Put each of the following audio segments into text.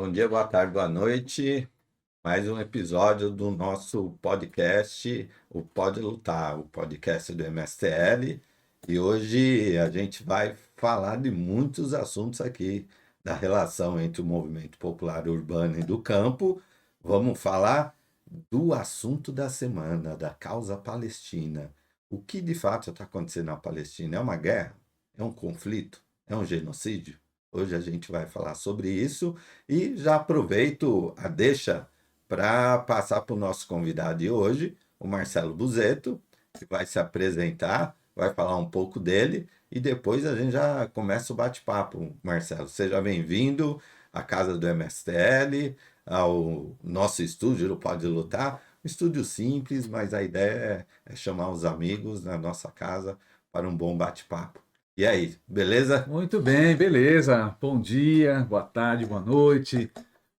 Bom dia, boa tarde, boa noite. Mais um episódio do nosso podcast, o Pode Lutar, o podcast do MSTL. E hoje a gente vai falar de muitos assuntos aqui da relação entre o movimento popular urbano e do campo. Vamos falar do assunto da semana, da causa palestina. O que de fato está acontecendo na Palestina? É uma guerra? É um conflito? É um genocídio? Hoje a gente vai falar sobre isso e já aproveito a deixa para passar para o nosso convidado de hoje, o Marcelo Buzetto, que vai se apresentar, vai falar um pouco dele e depois a gente já começa o bate-papo. Marcelo, seja bem-vindo à casa do MSTL, ao nosso estúdio do Pode Lutar. Um estúdio simples, mas a ideia é chamar os amigos na nossa casa para um bom bate-papo. E aí, beleza? Muito bem, beleza. Bom dia, boa tarde, boa noite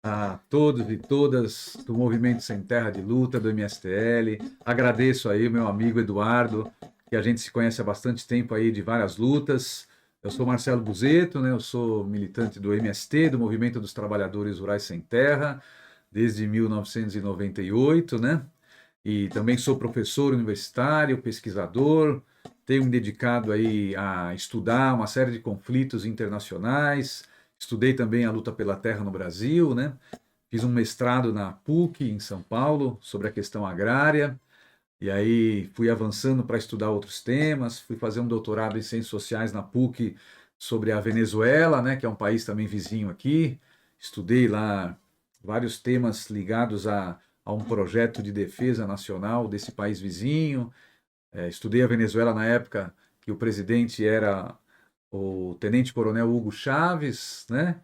a todos e todas do Movimento Sem Terra de Luta, do MSTL. Agradeço aí o meu amigo Eduardo, que a gente se conhece há bastante tempo aí de várias lutas. Eu sou Marcelo Buzetto, né? Eu sou militante do MST, do Movimento dos Trabalhadores Rurais Sem Terra, desde 1998, né? E também sou professor universitário, pesquisador, tenho me dedicado aí a estudar uma série de conflitos internacionais, estudei também a luta pela terra no Brasil, né? Fiz um mestrado na PUC em São Paulo sobre a questão agrária, e aí fui avançando para estudar outros temas, fui fazer um doutorado em ciências sociais na PUC sobre a Venezuela, né, que é um país também vizinho aqui. Estudei lá vários temas ligados a um projeto de defesa nacional desse país vizinho. Estudei a Venezuela na época que o presidente era o tenente-coronel Hugo Chávez, né?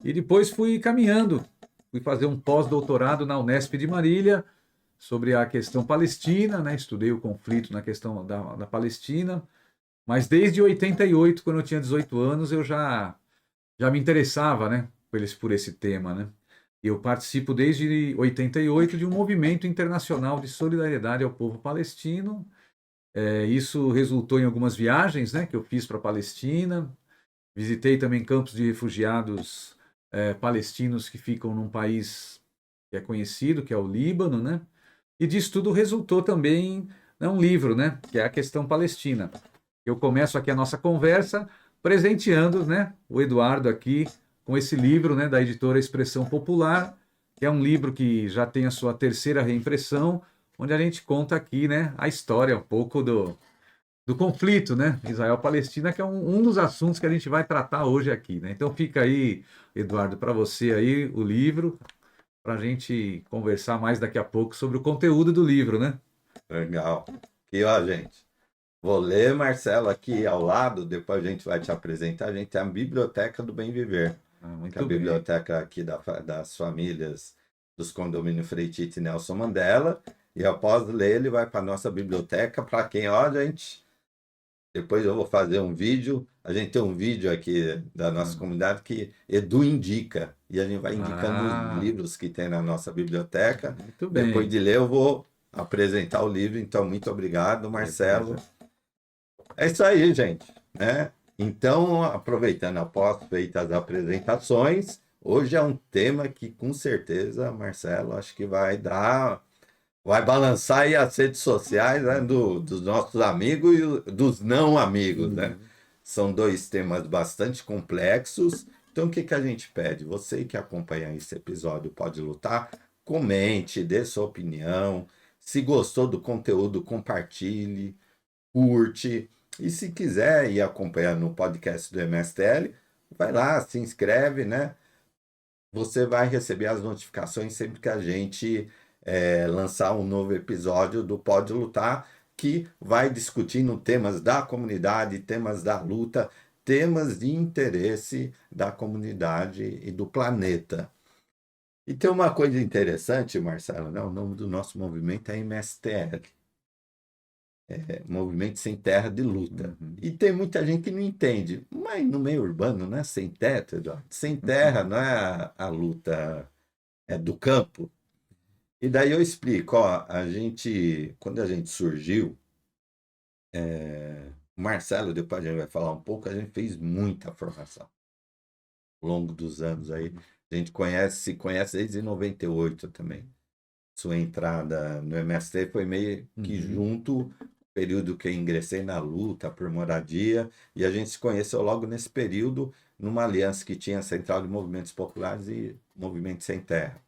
E depois fui caminhando, fui fazer um pós-doutorado na Unesp de Marília sobre a questão palestina, né? Estudei o conflito na questão da Palestina, mas desde 88, quando eu tinha 18 anos, eu já me interessava, né, por esse tema, né? Eu participo desde 88 de um movimento internacional de solidariedade ao povo palestino. Isso resultou em algumas viagens, né, que eu fiz para a Palestina. Visitei também campos de refugiados palestinos que ficam num país que é conhecido, que é o Líbano, né? E disso tudo resultou também, né, um livro, né, que é a questão palestina. Eu começo aqui a nossa conversa presenteando, né, o Eduardo aqui com esse livro, né, da editora Expressão Popular, que é um livro que já tem a sua terceira reimpressão, onde a gente conta aqui, né, a história um pouco do conflito, né, Israel-Palestina, que é um dos assuntos que a gente vai tratar hoje aqui, né? Então fica aí, Eduardo, para você aí o livro, para a gente conversar mais daqui a pouco sobre o conteúdo do livro, né? Legal. Aqui, ó, gente. Vou ler, Marcelo, aqui ao lado, depois a gente vai te apresentar. A gente tem a Biblioteca do Bem Viver, que é a Muito bem. biblioteca aqui das famílias dos condomínios Freitite e Nelson Mandela. E após ler, ele vai para a nossa biblioteca. Para quem, ó, gente, depois eu vou fazer um vídeo. A gente tem um vídeo aqui da nossa comunidade que Edu indica. E a gente vai indicando os Ah, livros que tem na nossa biblioteca. muito Depois bem. de ler, eu vou apresentar o livro. Então, muito obrigado, Marcelo. Beleza. É isso aí, gente, né? Então, aproveitando após feitas as apresentações, hoje é um tema que com certeza, Marcelo, acho que vai balançar aí as redes sociais, né, dos nossos amigos e dos não amigos, né? São dois temas bastante complexos. Então, o que que a gente pede? Você que acompanha esse episódio pode lutar, comente, dê sua opinião. Se gostou do conteúdo, compartilhe, curte. E se quiser ir acompanhando no podcast do MSTL, vai lá, se inscreve, né? Você vai receber as notificações sempre que a gente lançar um novo episódio do Pode Lutar, que vai discutindo temas da comunidade, temas da luta, temas de interesse da comunidade e do planeta. E tem uma coisa interessante, Marcelo, né? O nome do nosso movimento é MSTL. Movimento Sem Terra de Luta. Uhum. E tem muita gente que não entende, mas no meio urbano não é sem teto, Eduardo. Sem terra não é a luta do campo. E daí eu explico, ó, quando a gente surgiu, o Marcelo, depois a gente vai falar um pouco, a gente fez muita formação ao longo dos anos aí. A gente se conhece desde 98 também. Sua entrada no MST foi meio que junto, período que eu ingressei na luta por moradia, e a gente se conheceu logo nesse período, numa aliança que tinha a Central de Movimentos Populares e Movimento Sem Terra.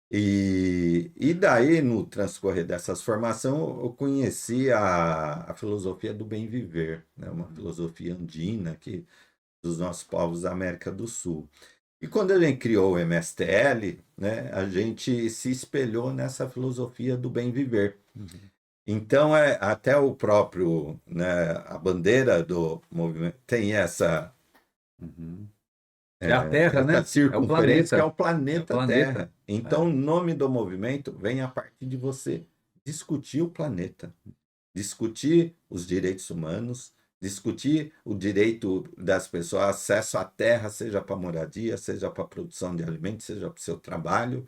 E daí, no transcorrer dessas formações, eu conheci a filosofia do bem viver, né? Uma filosofia andina dos nossos povos da América do Sul. E quando a gente criou o MSTL, né, a gente se espelhou nessa filosofia do bem viver. Então, até o próprio, né, a bandeira do movimento tem essa, É a Terra, essa né? É o circunferência que é planeta. o planeta Terra. Planeta. Então, o nome do movimento vem a partir de você discutir o planeta, discutir os direitos humanos, discutir o direito das pessoas a acesso à terra, seja para moradia, seja para produção de alimentos, seja para o seu trabalho.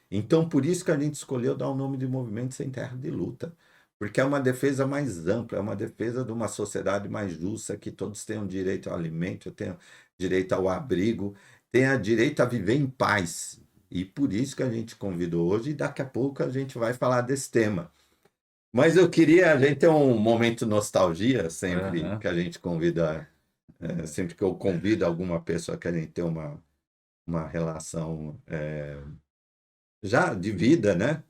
Então, por isso que a gente escolheu dar o nome de Movimento Sem Terra de Luta, porque é uma defesa mais ampla, é uma defesa de uma sociedade mais justa, que todos tenham direito ao alimento, tenham direito ao abrigo, tenham direito a viver em paz. E por isso que a gente convidou hoje, e daqui a pouco a gente vai falar desse tema. Mas a gente tem um momento nostalgia sempre que a gente convida, sempre que eu convido alguma pessoa que a gente tem uma relação já de vida, né?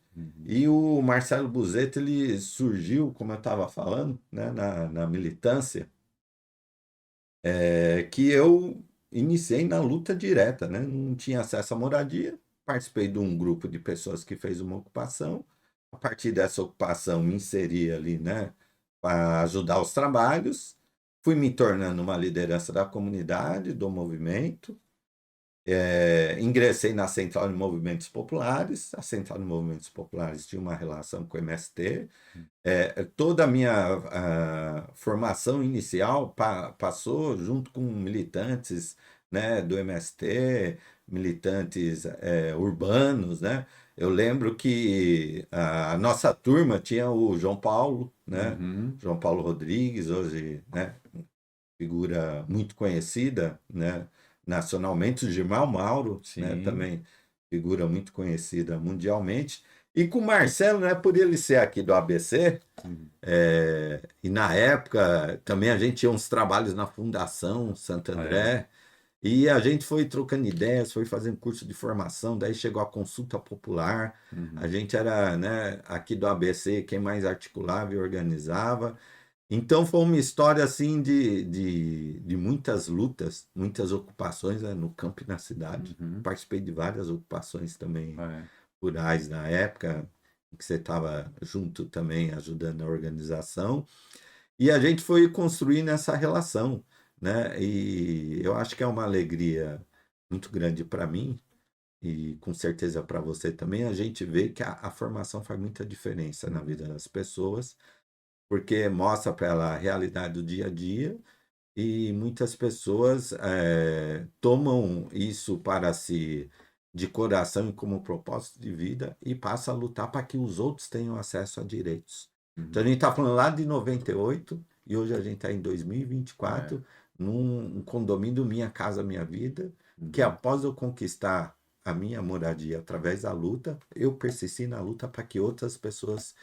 E o Marcelo Busetti, ele surgiu, como eu estava falando, né, na militância, que eu iniciei na luta direta, né? Não tinha acesso à moradia, participei de um grupo de pessoas que fez uma ocupação. A partir dessa ocupação, me inseri ali, né, para ajudar os trabalhos. Fui me tornando uma liderança da comunidade, do movimento. Ingressei na Central de Movimentos Populares. A Central de Movimentos Populares tinha uma relação com o MST. Toda a minha formação inicial passou junto com militantes, né, do MST, militantes urbanos, né? Eu lembro que a nossa turma tinha o João Paulo, né? João Paulo Rodrigues, hoje, né, figura muito conhecida, né, nacionalmente, o Gilmar Mauro, né, também figura muito conhecida mundialmente. E com o Marcelo, né, por ele ser aqui do ABC, e na época também a gente tinha uns trabalhos na Fundação Santo André, e a gente foi trocando ideias, foi fazendo curso de formação, daí chegou a consulta popular, a gente era, né, aqui do ABC quem mais articulava e organizava. Então foi uma história assim de muitas lutas, muitas ocupações, né, no campo e na cidade. Participei de várias ocupações também rurais na época, em que você estava junto também ajudando a organização. E a gente foi construindo essa relação, né? E eu acho que é uma alegria muito grande para mim, e com certeza para você também, a gente vê que a formação faz muita diferença na vida das pessoas, porque mostra para ela a realidade do dia a dia, e muitas pessoas tomam isso para si de coração e como propósito de vida e passam a lutar para que os outros tenham acesso a direitos. Então a gente está falando lá de 98 e hoje a gente está em 2024, num condomínio Minha Casa Minha Vida, que após eu conquistar a minha moradia através da luta, eu persisti na luta para que outras pessoas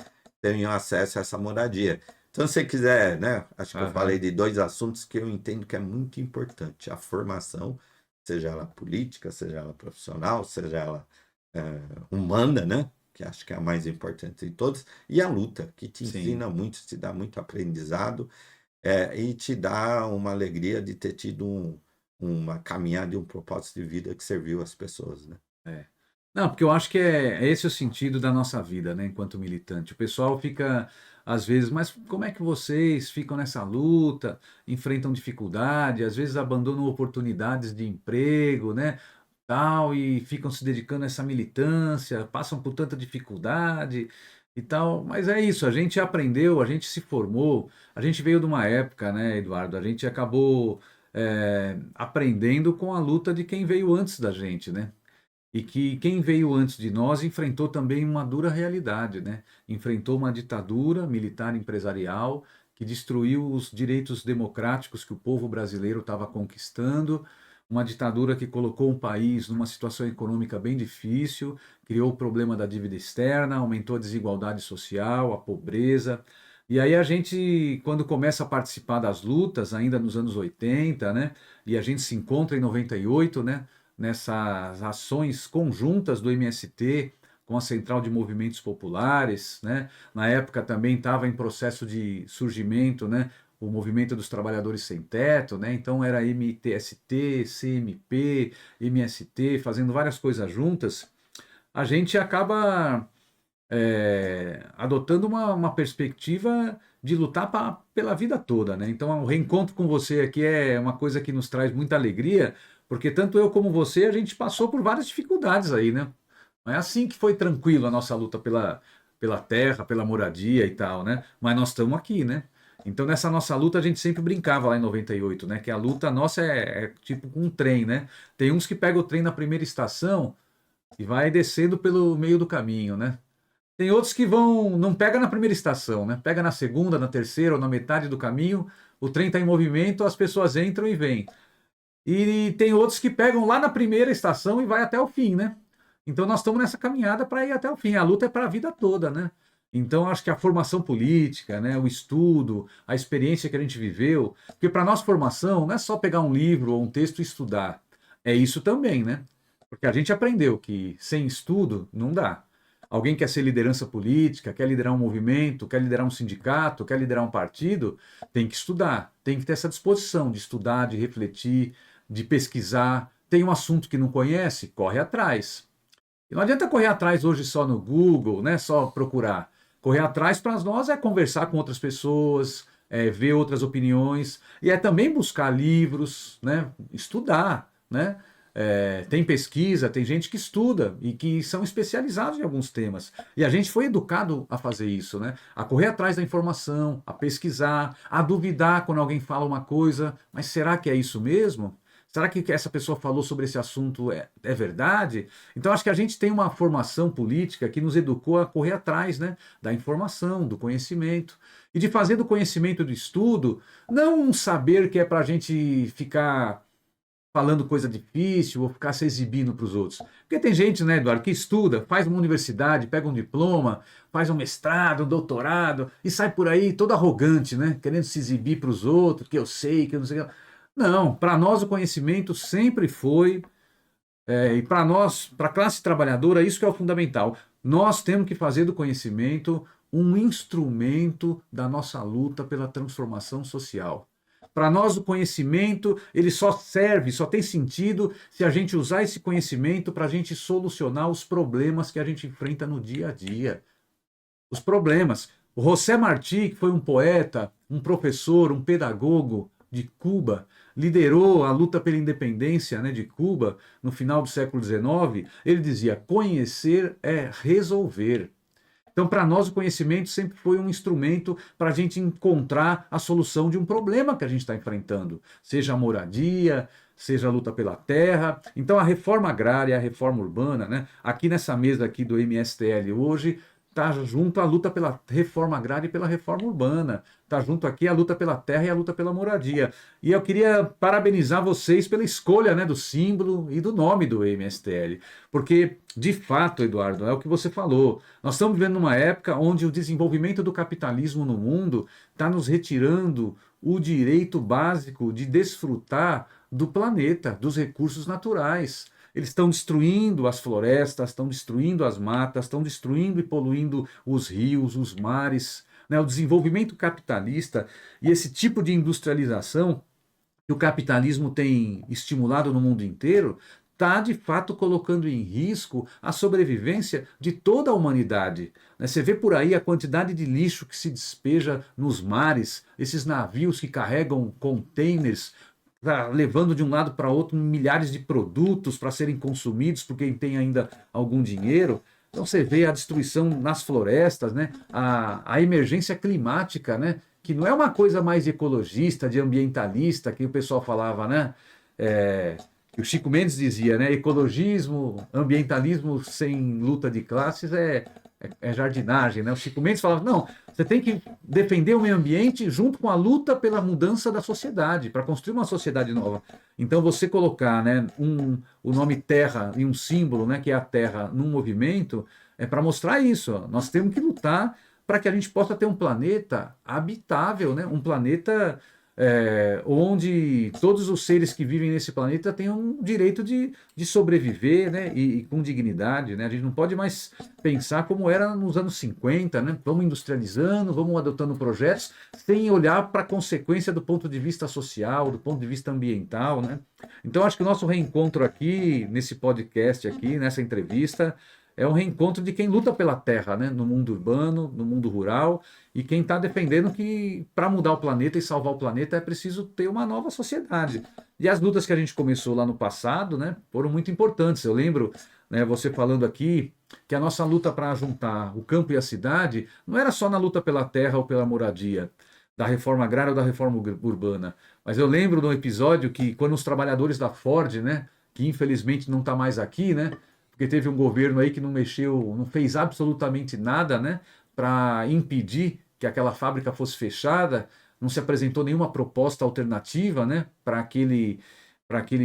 tenham acesso a essa moradia. Então, se você quiser, né? Acho que eu falei de dois assuntos que eu entendo que é muito importante: a formação, seja ela política, seja ela profissional, seja ela humana, né? Que acho que é a mais importante de todas, e a luta, que te ensina muito, te dá muito aprendizado, e te dá uma alegria de ter tido uma caminhada e um propósito de vida que serviu as pessoas, né? Não, porque eu acho que é esse o sentido da nossa vida, né, enquanto militante. O pessoal fica, às vezes, mas como é que vocês ficam nessa luta, enfrentam dificuldade, às vezes abandonam oportunidades de emprego, né, tal, e ficam se dedicando a essa militância, passam por tanta dificuldade e tal. Mas é isso, a gente aprendeu, a gente se formou, a gente veio de uma época, né, Eduardo, a gente acabou aprendendo com a luta de quem veio antes da gente, né? E que quem veio antes de nós enfrentou também uma dura realidade, né? Enfrentou uma ditadura militar empresarial que destruiu os direitos democráticos que o povo brasileiro estava conquistando, uma ditadura que colocou o país numa situação econômica bem difícil, criou o problema da dívida externa, aumentou a desigualdade social, a pobreza. E aí a gente, quando começa a participar das lutas, ainda nos anos 80, né, e a gente se encontra em 98, né, nessas ações conjuntas do MST com a Central de Movimentos Populares, né? Na época também estava em processo de surgimento, né, o Movimento dos Trabalhadores Sem Teto, né? Então era MTST, CMP, MST, fazendo várias coisas juntas. A gente acaba adotando uma perspectiva de lutar pela vida toda, né? Então, o reencontro com você aqui é uma coisa que nos traz muita alegria, porque tanto eu como você, a gente passou por várias dificuldades aí, né? Não é assim que foi tranquilo a nossa luta pela terra, pela moradia e tal, né? Mas nós estamos aqui, né? Então, nessa nossa luta, a gente sempre brincava lá em 98, né? Que a luta nossa é tipo com um trem, né? Tem uns que pegam o trem na primeira estação e vai descendo pelo meio do caminho, né? Tem outros que vão, não pega na primeira estação, né? Pega na segunda, na terceira ou na metade do caminho, o trem está em movimento, as pessoas entram e vêm. E tem outros que pegam lá na primeira estação e vai até o fim, né? Então nós estamos nessa caminhada para ir até o fim. A luta é para a vida toda, né? Então acho que a formação política, né, o estudo, a experiência que a gente viveu, porque para nós formação não é só pegar um livro ou um texto e estudar. É isso também, né? Porque a gente aprendeu que sem estudo não dá. Alguém quer ser liderança política, quer liderar um movimento, quer liderar um sindicato, quer liderar um partido, tem que estudar, tem que ter essa disposição de estudar, de refletir, de pesquisar. Tem um assunto que não conhece, corre atrás. E não adianta correr atrás hoje só no Google, né? Só procurar. Correr atrás para nós é conversar com outras pessoas, ver outras opiniões e é também buscar livros, né? Estudar, né? Tem pesquisa, tem gente que estuda e que são especializados em alguns temas. E a gente foi educado a fazer isso, né? A correr atrás da informação, a pesquisar, a duvidar quando alguém fala uma coisa, mas será que é isso mesmo? Será que essa pessoa falou sobre esse assunto é verdade? Então, acho que a gente tem uma formação política que nos educou a correr atrás, né, da informação, do conhecimento. E de fazer do conhecimento do estudo, não um saber que é para a gente ficar falando coisa difícil ou ficar se exibindo para os outros. Porque tem gente, né, Eduardo, que estuda, faz uma universidade, pega um diploma, faz um mestrado, um doutorado e sai por aí todo arrogante, né, querendo se exibir para os outros, que eu sei, que eu não sei o que. Não, para nós o conhecimento sempre foi, e para nós, para a classe trabalhadora, isso que é o fundamental. Nós temos que fazer do conhecimento um instrumento da nossa luta pela transformação social. Para nós, o conhecimento, ele só serve, só tem sentido se a gente usar esse conhecimento para a gente solucionar os problemas que a gente enfrenta no dia a dia. Os problemas. O José Martí, que foi um poeta, um professor, um pedagogo de Cuba, liderou a luta pela independência, né, de Cuba no final do século XIX. Ele dizia: conhecer é resolver. Então, para nós, o conhecimento sempre foi um instrumento para a gente encontrar a solução de um problema que a gente está enfrentando, seja a moradia, seja a luta pela terra. Então, a reforma agrária, a reforma urbana, né? Aqui nessa mesa aqui do MSTL hoje, está junto à luta pela reforma agrária e pela reforma urbana. Está junto aqui a luta pela terra e a luta pela moradia. E eu queria parabenizar vocês pela escolha, né, do símbolo e do nome do MSTL. Porque, de fato, Eduardo, é o que você falou. Nós estamos vivendo numa época onde o desenvolvimento do capitalismo no mundo está nos retirando o direito básico de desfrutar do planeta, dos recursos naturais. Eles estão destruindo as florestas, estão destruindo as matas, estão destruindo e poluindo os rios, os mares. Né? O desenvolvimento capitalista e esse tipo de industrialização que o capitalismo tem estimulado no mundo inteiro está, de fato, colocando em risco a sobrevivência de toda a humanidade. Né? Você vê por aí a quantidade de lixo que se despeja nos mares, esses navios que carregam containers levando de um lado para outro milhares de produtos para serem consumidos por quem tem ainda algum dinheiro. Então você vê a destruição nas florestas, né? A emergência climática, né? Que não é uma coisa mais ecologista, de ambientalista, que o pessoal falava, né? Que o Chico Mendes dizia, né? Ecologismo, ambientalismo sem luta de classes é jardinagem, né? O Chico Mendes falava, não, você tem que defender o meio ambiente junto com a luta pela mudança da sociedade, para construir uma sociedade nova. Então, você colocar, né, o nome terra e um símbolo, né, que é a terra, num movimento, é para mostrar isso. Ó. Nós temos que lutar para que a gente possa ter um planeta habitável, né? Um planeta onde todos os seres que vivem nesse planeta tenham o direito de sobreviver, né? E com dignidade, né? A gente não pode mais pensar como era nos anos 50, né? Vamos industrializando, vamos adotando projetos sem olhar para a consequência do ponto de vista social, do ponto de vista ambiental, né? Então, acho que o nosso reencontro aqui, nesse podcast aqui, nessa entrevista, é um reencontro de quem luta pela terra, né? No mundo urbano, no mundo rural, e quem está defendendo que para mudar o planeta e salvar o planeta é preciso ter uma nova sociedade. E as lutas que a gente começou lá no passado, né, foram muito importantes. Eu lembro, né, você falando aqui que a nossa luta para juntar o campo e a cidade não era só na luta pela terra ou pela moradia, da reforma agrária ou da reforma urbana. Mas eu lembro de um episódio que quando os trabalhadores da Ford, né, que infelizmente não está mais aqui, né, porque teve um governo aí que não mexeu, não fez absolutamente nada, né, para impedir que aquela fábrica fosse fechada, não se apresentou nenhuma proposta alternativa, né, para aquele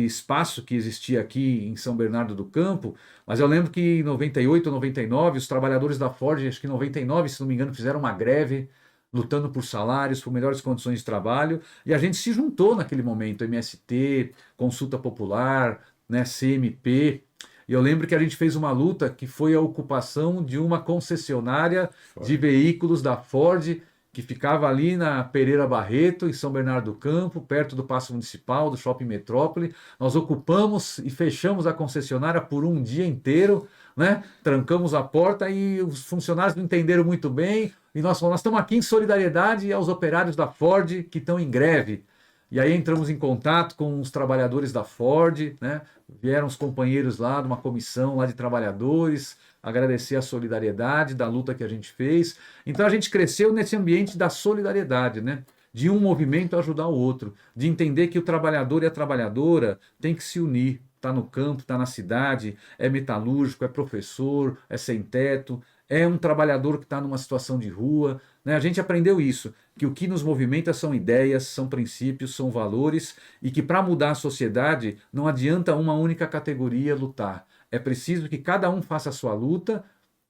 espaço que existia aqui em São Bernardo do Campo. Mas eu lembro que em 98, 99, os trabalhadores da Ford, acho que em 99, se não me engano, fizeram uma greve lutando por salários, por melhores condições de trabalho, e a gente se juntou naquele momento, MST, Consulta Popular, né, CMP, e eu lembro que a gente fez uma luta que foi a ocupação de uma concessionária de veículos da Ford, que ficava ali na Pereira Barreto, em São Bernardo do Campo, perto do Paço Municipal, do Shopping Metrópole. Nós ocupamos e fechamos a concessionária por um dia inteiro, né? Trancamos a porta e os funcionários não entenderam muito bem. E nós falamos, nós estamos aqui em solidariedade aos operários da Ford que estão em greve. E aí entramos em contato com os trabalhadores da Ford, né? Vieram os companheiros lá de uma comissão lá de trabalhadores, agradecer a solidariedade da luta que a gente fez. Então a gente cresceu nesse ambiente da solidariedade, né? De um movimento ajudar o outro, de entender que o trabalhador e a trabalhadora têm que se unir. Está no campo, está na cidade, é metalúrgico, é professor, é sem teto, é um trabalhador que está numa situação de rua, né? A gente aprendeu isso, que o que nos movimenta são ideias, são princípios, são valores, e que para mudar a sociedade não adianta uma única categoria lutar. É preciso que cada um faça a sua luta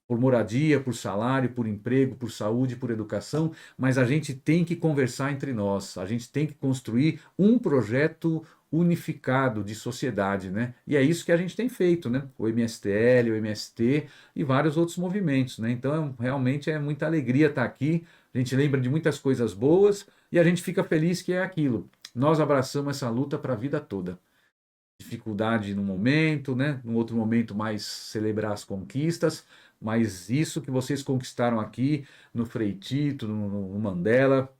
por moradia, por salário, por emprego, por saúde, por educação, mas a gente tem que conversar entre nós, a gente tem que construir um projeto unificado de sociedade, né? E é isso que a gente tem feito, né? O MSTL, o MST e vários outros movimentos, né? Então, realmente é muita alegria estar aqui. A gente lembra de muitas coisas boas e a gente fica feliz que é aquilo. Nós abraçamos essa luta para a vida toda. Dificuldade no momento, né? No outro momento mais celebrar as conquistas, mas isso que vocês conquistaram aqui no Frei Tito, no Mandela,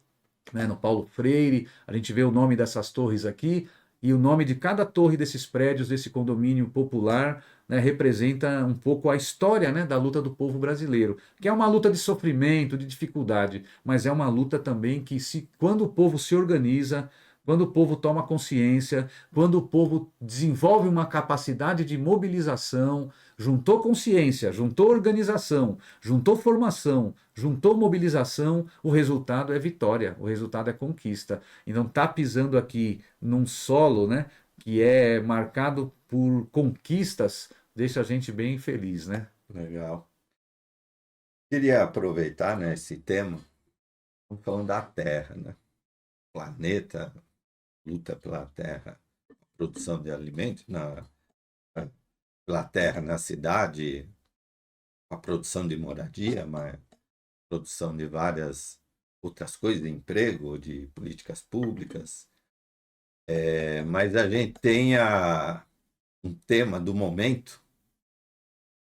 né? No Paulo Freire, a gente vê o nome dessas torres aqui e o nome de cada torre desses prédios, desse condomínio popular, né? Representa um pouco a história, né? Da luta do povo brasileiro, que é uma luta de sofrimento, de dificuldade, mas é uma luta também que quando o povo se organiza, quando o povo toma consciência, quando o povo desenvolve uma capacidade de mobilização, juntou consciência, juntou organização, juntou formação, juntou mobilização, o resultado é vitória, o resultado é conquista. Então tá pisando aqui num solo, né, que é marcado por conquistas, deixa a gente bem feliz, né? Legal. Queria aproveitar, né, esse tema, estamos falando da Terra, né? Planeta, luta pela terra, produção de alimentos pela terra na cidade, a produção de moradia, mas produção de várias outras coisas, de emprego, de políticas públicas. Mas a gente tem um tema do momento,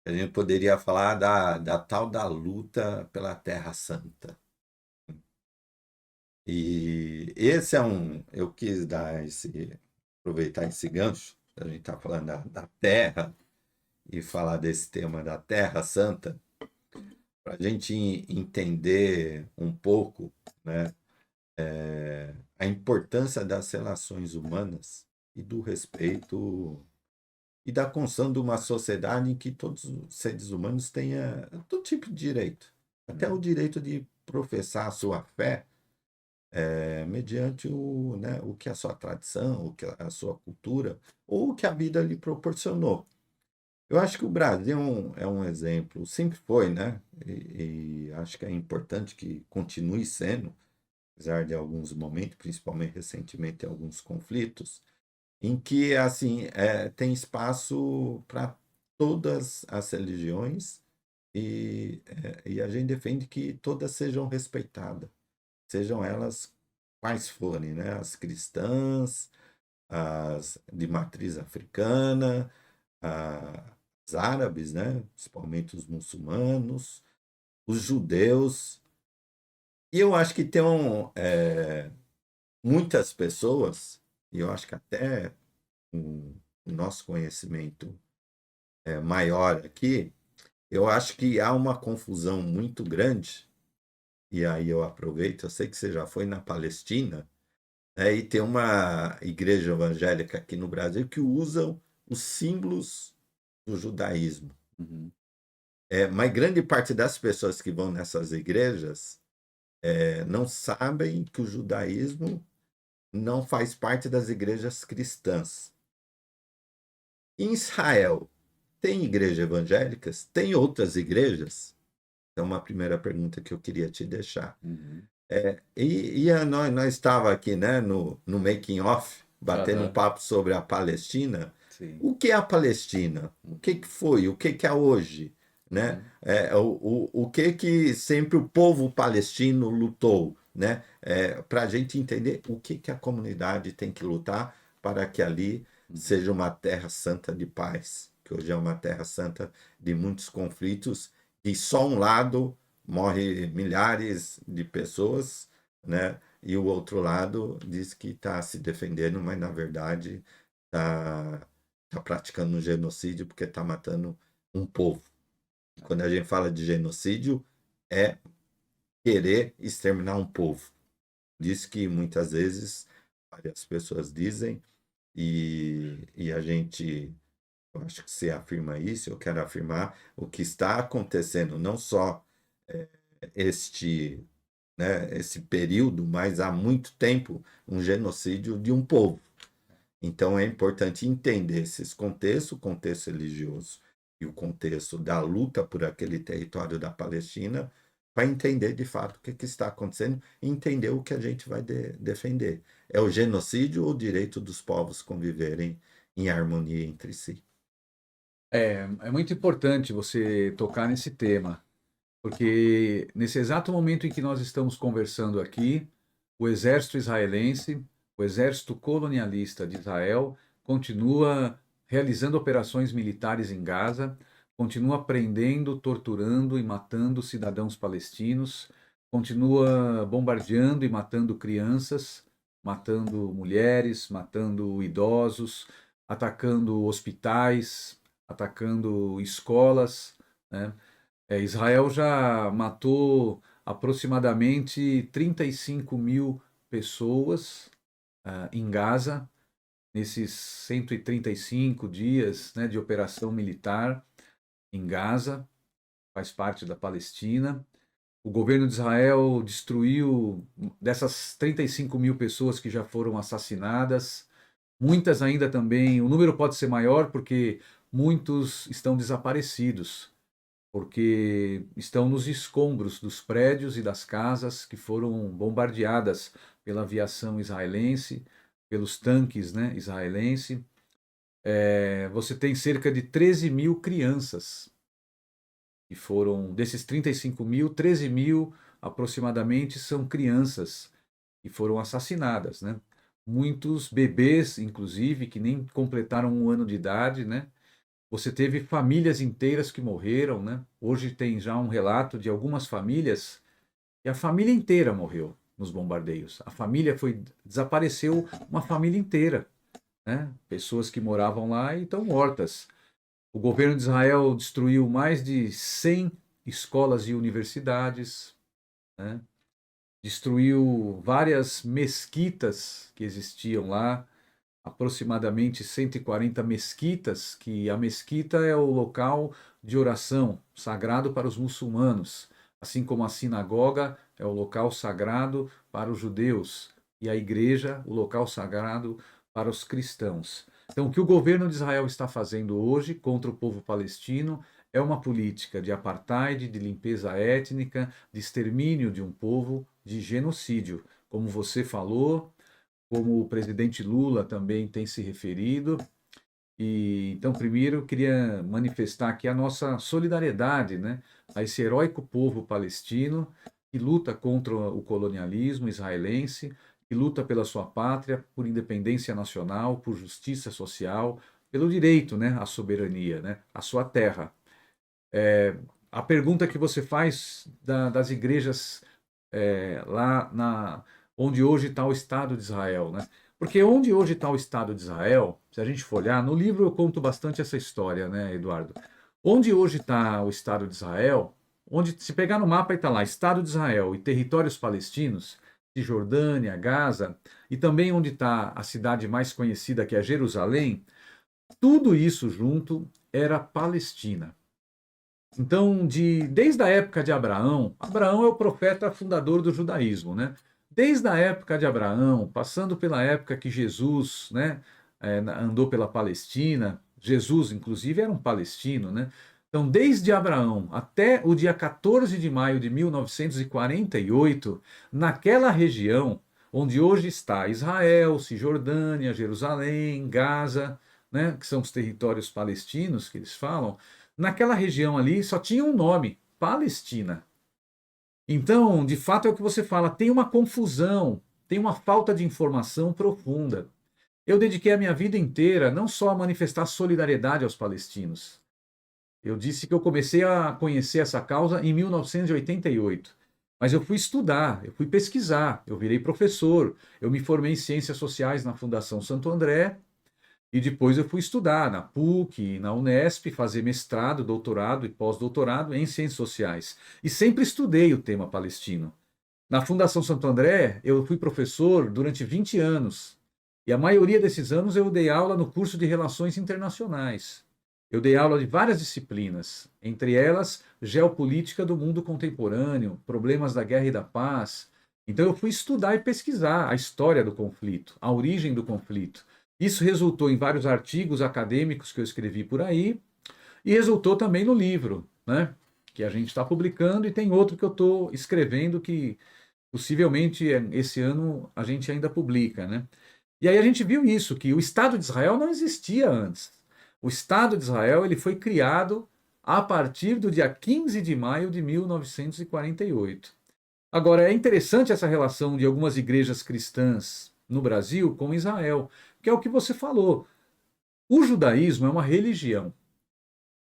a gente poderia falar da tal da luta pela Terra Santa. E esse eu quis aproveitar esse gancho, a gente está falando da terra, e falar desse tema da Terra Santa, para a gente entender um pouco, né, a importância das relações humanas e do respeito e da construção de uma sociedade em que todos os seres humanos tenham todo tipo de direito, até o direito de professar a sua fé mediante né, o que a sua tradição, o que a sua cultura, ou o que a vida lhe proporcionou. Eu acho que o Brasil é um exemplo, sempre foi, né? E acho que é importante que continue sendo, apesar de alguns momentos, principalmente recentemente, alguns conflitos, em que assim tem espaço para todas as religiões e a gente defende que todas sejam respeitadas, sejam elas quais forem, né? As cristãs, as de matriz africana, as árabes, né? Principalmente os muçulmanos, os judeus. E eu acho que tem muitas pessoas, e eu acho que até o nosso conhecimento maior aqui, eu acho que há uma confusão muito grande, e aí eu aproveito, eu sei que você já foi na Palestina, né, e tem uma igreja evangélica aqui no Brasil que usam os símbolos do judaísmo. Uhum. Mas grande parte das pessoas que vão nessas igrejas não sabem que o judaísmo não faz parte das igrejas cristãs. Em Israel, tem igrejas evangélicas? Tem outras igrejas? Então, uma primeira pergunta que eu queria te deixar. Uhum. Nós estava aqui, né, no making off, batendo um Aham. papo sobre a Palestina. Sim. O que é a Palestina? O que foi? O que é hoje? Né? Uhum. O que sempre o povo palestino lutou, né? Para a gente entender o que a comunidade tem que lutar para que ali Uhum. seja uma terra santa de paz, que hoje é uma terra santa de muitos conflitos, e só um lado morre milhares de pessoas, né? E o outro lado diz que está se defendendo, mas na verdade está praticando um genocídio porque está matando um povo. Quando a gente fala de genocídio, é querer exterminar um povo. Diz que muitas vezes várias pessoas dizem, e a gente, eu acho que você afirma isso, eu quero afirmar o que está acontecendo, não só este, né, esse período, mas há muito tempo, um genocídio de um povo. Então é importante entender esses contextos, o contexto religioso e o contexto da luta por aquele território da Palestina, para entender de fato o que está acontecendo e entender o que a gente vai defender. É o genocídio ou o direito dos povos conviverem em harmonia entre si? É muito importante você tocar nesse tema, porque nesse exato momento em que nós estamos conversando aqui, o exército israelense, o exército colonialista de Israel, continua realizando operações militares em Gaza, continua prendendo, torturando e matando cidadãos palestinos, continua bombardeando e matando crianças, matando mulheres, matando idosos, atacando hospitais, atacando escolas, né? Israel já matou aproximadamente 35.000 pessoas em Gaza, nesses 135 dias, né, de operação militar em Gaza, faz parte da Palestina. O governo de Israel destruiu, dessas 35.000 pessoas que já foram assassinadas, muitas ainda também, o número pode ser maior porque muitos estão desaparecidos, porque estão nos escombros dos prédios e das casas que foram bombardeadas pela aviação israelense, pelos tanques, né, israelense. Você tem cerca de 13.000 crianças que foram, desses 35.000, 13.000 aproximadamente são crianças que foram assassinadas, né? Muitos bebês, inclusive, que nem completaram um ano de idade, né? Você teve famílias inteiras que morreram, né? Hoje tem já um relato de algumas famílias que a família inteira morreu nos bombardeios. A família desapareceu, uma família inteira, né? Pessoas que moravam lá e estão mortas. O governo de Israel destruiu mais de 100 escolas e universidades, né? Destruiu várias mesquitas que existiam lá, aproximadamente 140 mesquitas, que a mesquita é o local de oração sagrado para os muçulmanos, assim como a sinagoga é o local sagrado para os judeus e a igreja o local sagrado para os cristãos. Então, o que o governo de Israel está fazendo hoje contra o povo palestino é uma política de apartheid, de limpeza étnica, de extermínio de um povo, de genocídio. Como você falou, como o presidente Lula também tem se referido. E então, primeiro, eu queria manifestar aqui a nossa solidariedade, né, a esse heróico povo palestino que luta contra o colonialismo israelense, que luta pela sua pátria, por independência nacional, por justiça social, pelo direito, né, à soberania, né, à sua terra. A pergunta que você faz das igrejas lá onde hoje está o Estado de Israel, né? Porque onde hoje está o Estado de Israel, se a gente for olhar, no livro eu conto bastante essa história, né, Eduardo? Onde hoje está o Estado de Israel, onde se pegar no mapa está lá, Estado de Israel e territórios palestinos, Cisjordânia, Gaza, e também onde está a cidade mais conhecida que é Jerusalém, tudo isso junto era Palestina. Então, desde a época de Abraão, Abraão é o profeta fundador do judaísmo, né? Desde a época de Abraão, passando pela época que Jesus, né, andou pela Palestina, Jesus, inclusive, era um palestino, né? Então, desde Abraão até o dia 14 de maio de 1948, naquela região onde hoje está Israel, Cisjordânia, Jerusalém, Gaza, né, que são os territórios palestinos que eles falam, naquela região ali só tinha um nome, Palestina. Então, de fato, é o que você fala, tem uma confusão, tem uma falta de informação profunda. Eu dediquei a minha vida inteira não só a manifestar solidariedade aos palestinos. Eu disse que eu comecei a conhecer essa causa em 1988. Mas eu fui estudar, eu fui pesquisar, eu virei professor, eu me formei em Ciências Sociais na Fundação Santo André, e depois eu fui estudar na PUC, na Unesp, fazer mestrado, doutorado e pós-doutorado em Ciências Sociais. E sempre estudei o tema palestino. Na Fundação Santo André, eu fui professor durante 20 anos. E a maioria desses anos eu dei aula no curso de Relações Internacionais. Eu dei aula de várias disciplinas, entre elas geopolítica do mundo contemporâneo, problemas da guerra e da paz. Então eu fui estudar e pesquisar a história do conflito, a origem do conflito. Isso resultou em vários artigos acadêmicos que eu escrevi por aí e resultou também no livro, né, que a gente está publicando, e tem outro que eu estou escrevendo que possivelmente esse ano a gente ainda publica, né? E aí a gente viu isso, que o Estado de Israel não existia antes. O Estado de Israel ele foi criado a partir do dia 15 de maio de 1948. Agora, é interessante essa relação de algumas igrejas cristãs no Brasil com Israel, que é o que você falou. O judaísmo é uma religião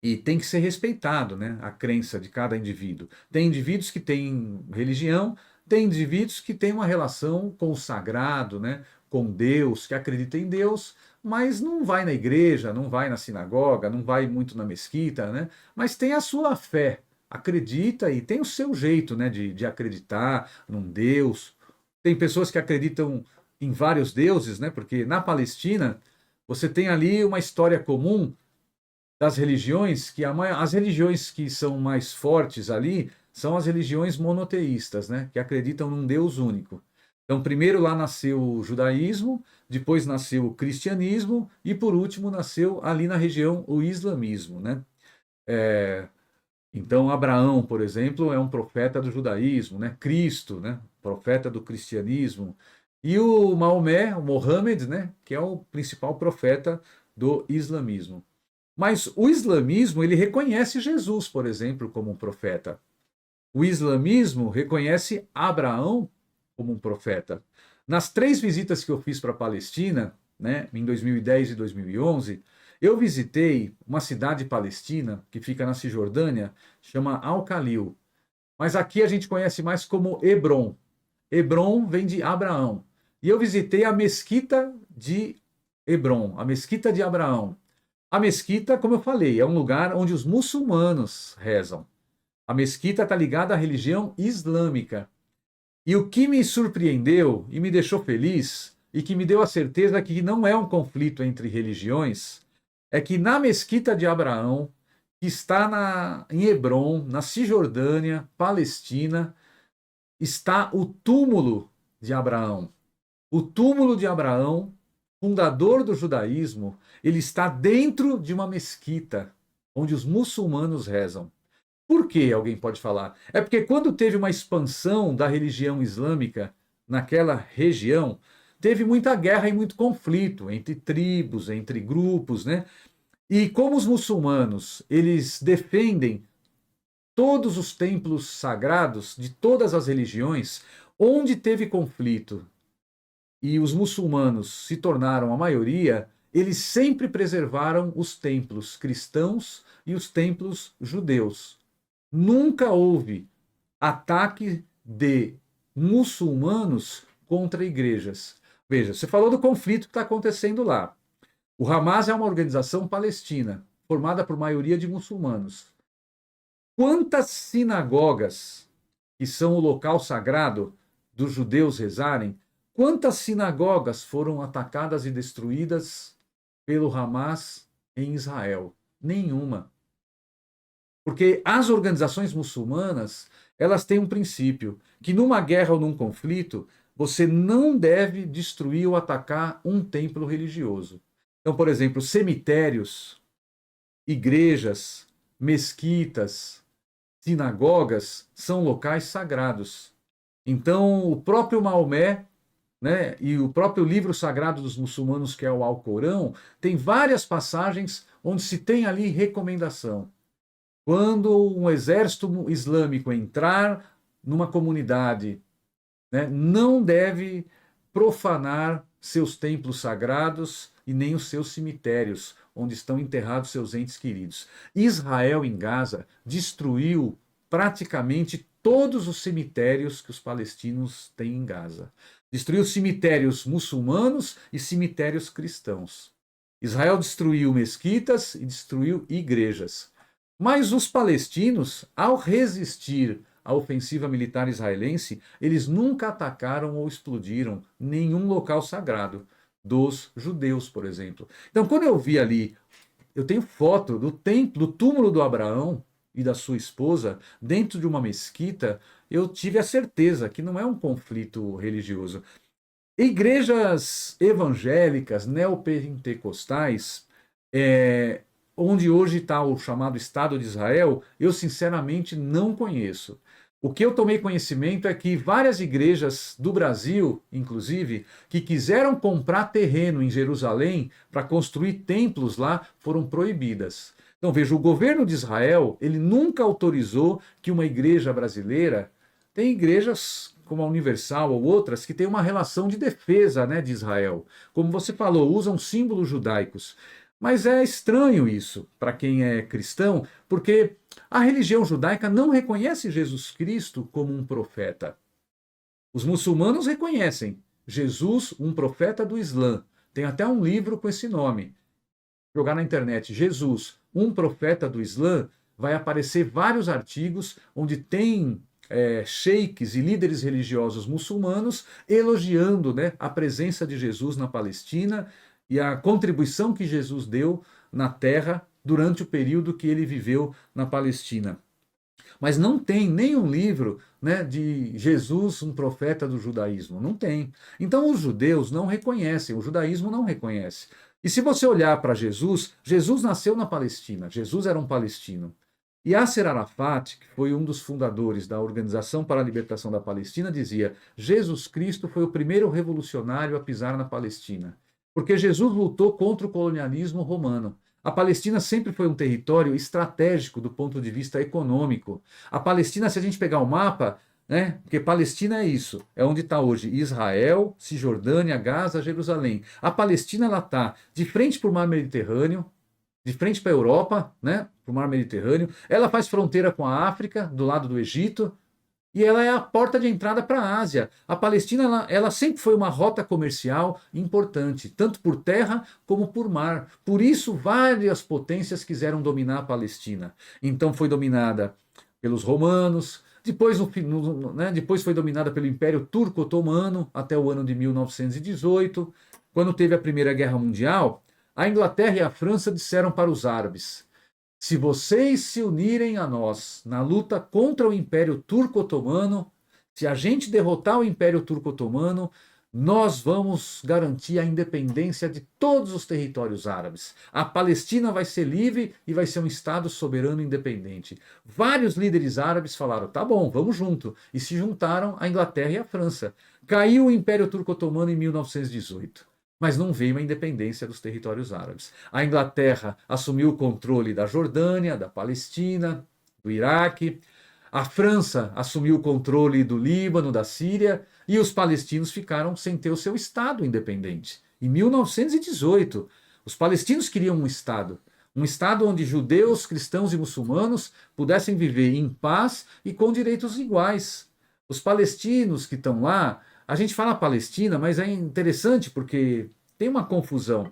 e tem que ser respeitado, né, a crença de cada indivíduo. Tem indivíduos que têm religião, tem indivíduos que têm uma relação com o sagrado, né, com Deus, que acreditam em Deus, mas não vai na igreja, não vai na sinagoga, não vai muito na mesquita, né, mas tem a sua fé, acredita e tem o seu jeito, né, de acreditar num Deus. Tem pessoas que acreditam em vários deuses, né, porque na Palestina você tem ali uma história comum das religiões, que as religiões que são mais fortes ali são as religiões monoteístas, né, que acreditam num Deus único. Então, primeiro lá nasceu o judaísmo, depois nasceu o cristianismo e, por último, nasceu ali na região o islamismo, né? Então, Abraão, por exemplo, é um profeta do judaísmo, né? Cristo, né? Profeta do cristianismo. E o Maomé, o Mohammed, né? Que é o principal profeta do islamismo. Mas o islamismo, ele reconhece Jesus, por exemplo, como um profeta. O islamismo reconhece Abraão como um profeta. Nas 3 visitas que eu fiz para a Palestina, né, em 2010 e 2011, eu visitei uma cidade palestina que fica na Cisjordânia, chama Al-Khalil. Mas aqui a gente conhece mais como Hebron. Hebron vem de Abraão. E eu visitei a mesquita de Hebron, a mesquita de Abraão. A mesquita, como eu falei, é um lugar onde os muçulmanos rezam. A mesquita está ligada à religião islâmica. E o que me surpreendeu e me deixou feliz, e que me deu a certeza que não é um conflito entre religiões, é que na Mesquita de Abraão, que está em Hebrom, na Cisjordânia, Palestina, está o túmulo de Abraão. O túmulo de Abraão, fundador do judaísmo, ele está dentro de uma mesquita, onde os muçulmanos rezam. Por que, alguém pode falar? É porque quando teve uma expansão da religião islâmica naquela região, teve muita guerra e muito conflito entre tribos, entre grupos, né? E como os muçulmanos, eles defendem todos os templos sagrados de todas as religiões, onde teve conflito e os muçulmanos se tornaram a maioria, eles sempre preservaram os templos cristãos e os templos judeus. Nunca houve ataque de muçulmanos contra igrejas. Veja, você falou do conflito que está acontecendo lá. O Hamas é uma organização palestina, formada por maioria de muçulmanos. Quantas sinagogas, que são o local sagrado dos judeus rezarem, quantas sinagogas foram atacadas e destruídas pelo Hamas em Israel? Nenhuma. Porque as organizações muçulmanas, elas têm um princípio, que numa guerra ou num conflito, você não deve destruir ou atacar um templo religioso. Então, por exemplo, cemitérios, igrejas, mesquitas, sinagogas são locais sagrados. Então, o próprio Maomé, né, e o próprio livro sagrado dos muçulmanos, que é o Alcorão, tem várias passagens onde se tem ali recomendação. Quando um exército islâmico entrar numa comunidade, né, não deve profanar seus templos sagrados e nem os seus cemitérios, onde estão enterrados seus entes queridos. Israel, em Gaza, destruiu praticamente todos os cemitérios que os palestinos têm em Gaza. Destruiu cemitérios muçulmanos e cemitérios cristãos. Israel destruiu mesquitas e destruiu igrejas. Mas os palestinos, ao resistir à ofensiva militar israelense, eles nunca atacaram ou explodiram nenhum local sagrado dos judeus, por exemplo. Então, quando eu vi ali, eu tenho foto do templo, do túmulo do Abraão e da sua esposa dentro de uma mesquita, eu tive a certeza que não é um conflito religioso. Igrejas evangélicas, neopentecostais, onde hoje está o chamado Estado de Israel, eu sinceramente não conheço. O que eu tomei conhecimento é que várias igrejas do Brasil, inclusive, que quiseram comprar terreno em Jerusalém para construir templos lá, foram proibidas. Então veja, o governo de Israel, ele nunca autorizou que uma igreja brasileira, tem igrejas como a Universal ou outras que têm uma relação de defesa, né, de Israel. Como você falou, usam símbolos judaicos. Mas é estranho isso para quem é cristão, porque a religião judaica não reconhece Jesus Cristo como um profeta. Os muçulmanos reconhecem Jesus, um profeta do Islã. Tem até um livro com esse nome. Jogar na internet, Jesus, um profeta do Islã, vai aparecer vários artigos onde tem sheiks e líderes religiosos muçulmanos elogiando, né, a presença de Jesus na Palestina e a contribuição que Jesus deu na terra durante o período que ele viveu na Palestina. Mas não tem nenhum livro, né, de Jesus, um profeta do judaísmo. Não tem. Então os judeus não reconhecem, o judaísmo não reconhece. E se você olhar para Jesus, Jesus nasceu na Palestina, Jesus era um palestino. E Yasser Arafat, que foi um dos fundadores da Organização para a Libertação da Palestina, dizia: Jesus Cristo foi o primeiro revolucionário a pisar na Palestina. Porque Jesus lutou contra o colonialismo romano. A Palestina sempre foi um território estratégico do ponto de vista econômico. A Palestina, se a gente pegar o mapa, né, porque Palestina é isso, é onde está hoje Israel, Cisjordânia, Gaza, Jerusalém. A Palestina está de frente para o Mar Mediterrâneo, de frente para a Europa, né, para o Mar Mediterrâneo. Ela faz fronteira com a África, do lado do Egito, e ela é a porta de entrada para a Ásia. A Palestina ela sempre foi uma rota comercial importante, tanto por terra como por mar. Por isso, várias potências quiseram dominar a Palestina. Então foi dominada pelos romanos, Depois, depois foi dominada pelo Império Turco-Otomano até o ano de 1918. Quando teve a Primeira Guerra Mundial, a Inglaterra e a França disseram para os árabes: se vocês se unirem a nós na luta contra o Império Turco-Otomano, se a gente derrotar o Império Turco-Otomano, nós vamos garantir a independência de todos os territórios árabes. A Palestina vai ser livre e vai ser um Estado soberano independente. Vários líderes árabes falaram: tá bom, vamos junto. E se juntaram a Inglaterra e a França. Caiu o Império Turco-Otomano em 1918. Mas não veio a independência dos territórios árabes. A Inglaterra assumiu o controle da Jordânia, da Palestina, do Iraque. A França assumiu o controle do Líbano, da Síria, e os palestinos ficaram sem ter o seu Estado independente. Em 1918, os palestinos queriam um Estado onde judeus, cristãos e muçulmanos pudessem viver em paz e com direitos iguais. Os palestinos que estão lá, a gente fala Palestina, mas é interessante porque tem uma confusão.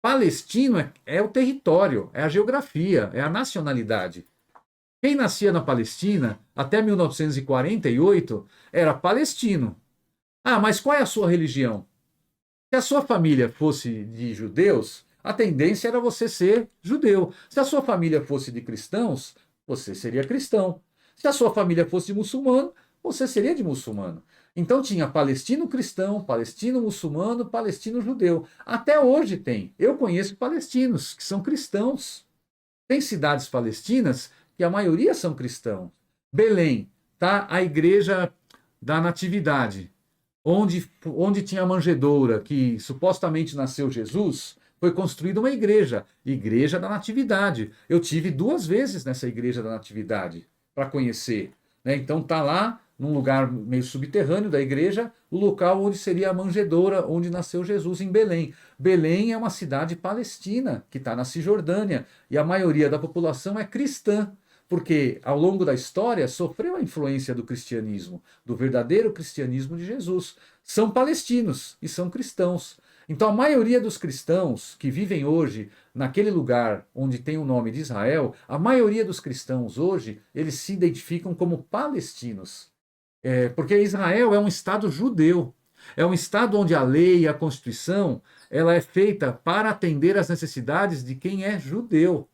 Palestino é o território, é a geografia, é a nacionalidade. Quem nascia na Palestina até 1948 era palestino. Ah, mas qual é a sua religião? Se a sua família fosse de judeus, a tendência era você ser judeu. Se a sua família fosse de cristãos, você seria cristão. Se a sua família fosse de muçulmano, você seria de muçulmano. Então tinha palestino cristão, palestino muçulmano, palestino judeu. Até hoje tem. Eu conheço palestinos que são cristãos. Tem cidades palestinas que a maioria são cristãos. Belém, tá a igreja da Natividade, onde tinha a manjedoura, que supostamente nasceu Jesus, foi construída uma igreja, Igreja da Natividade. Eu tive 2 vezes nessa Igreja da Natividade para conhecer. Né? Então tá lá, num lugar meio subterrâneo da igreja, o local onde seria a manjedoura, onde nasceu Jesus, em Belém. Belém é uma cidade palestina, que está na Cisjordânia, e a maioria da população é cristã, porque ao longo da história sofreu a influência do cristianismo, do verdadeiro cristianismo de Jesus. São palestinos e são cristãos. Então a maioria dos cristãos que vivem hoje naquele lugar onde tem o nome de Israel, a maioria dos cristãos hoje, eles se identificam como palestinos. Porque Israel é um Estado judeu. É um Estado onde a lei e a Constituição ela é feita para atender às necessidades de quem é judeu.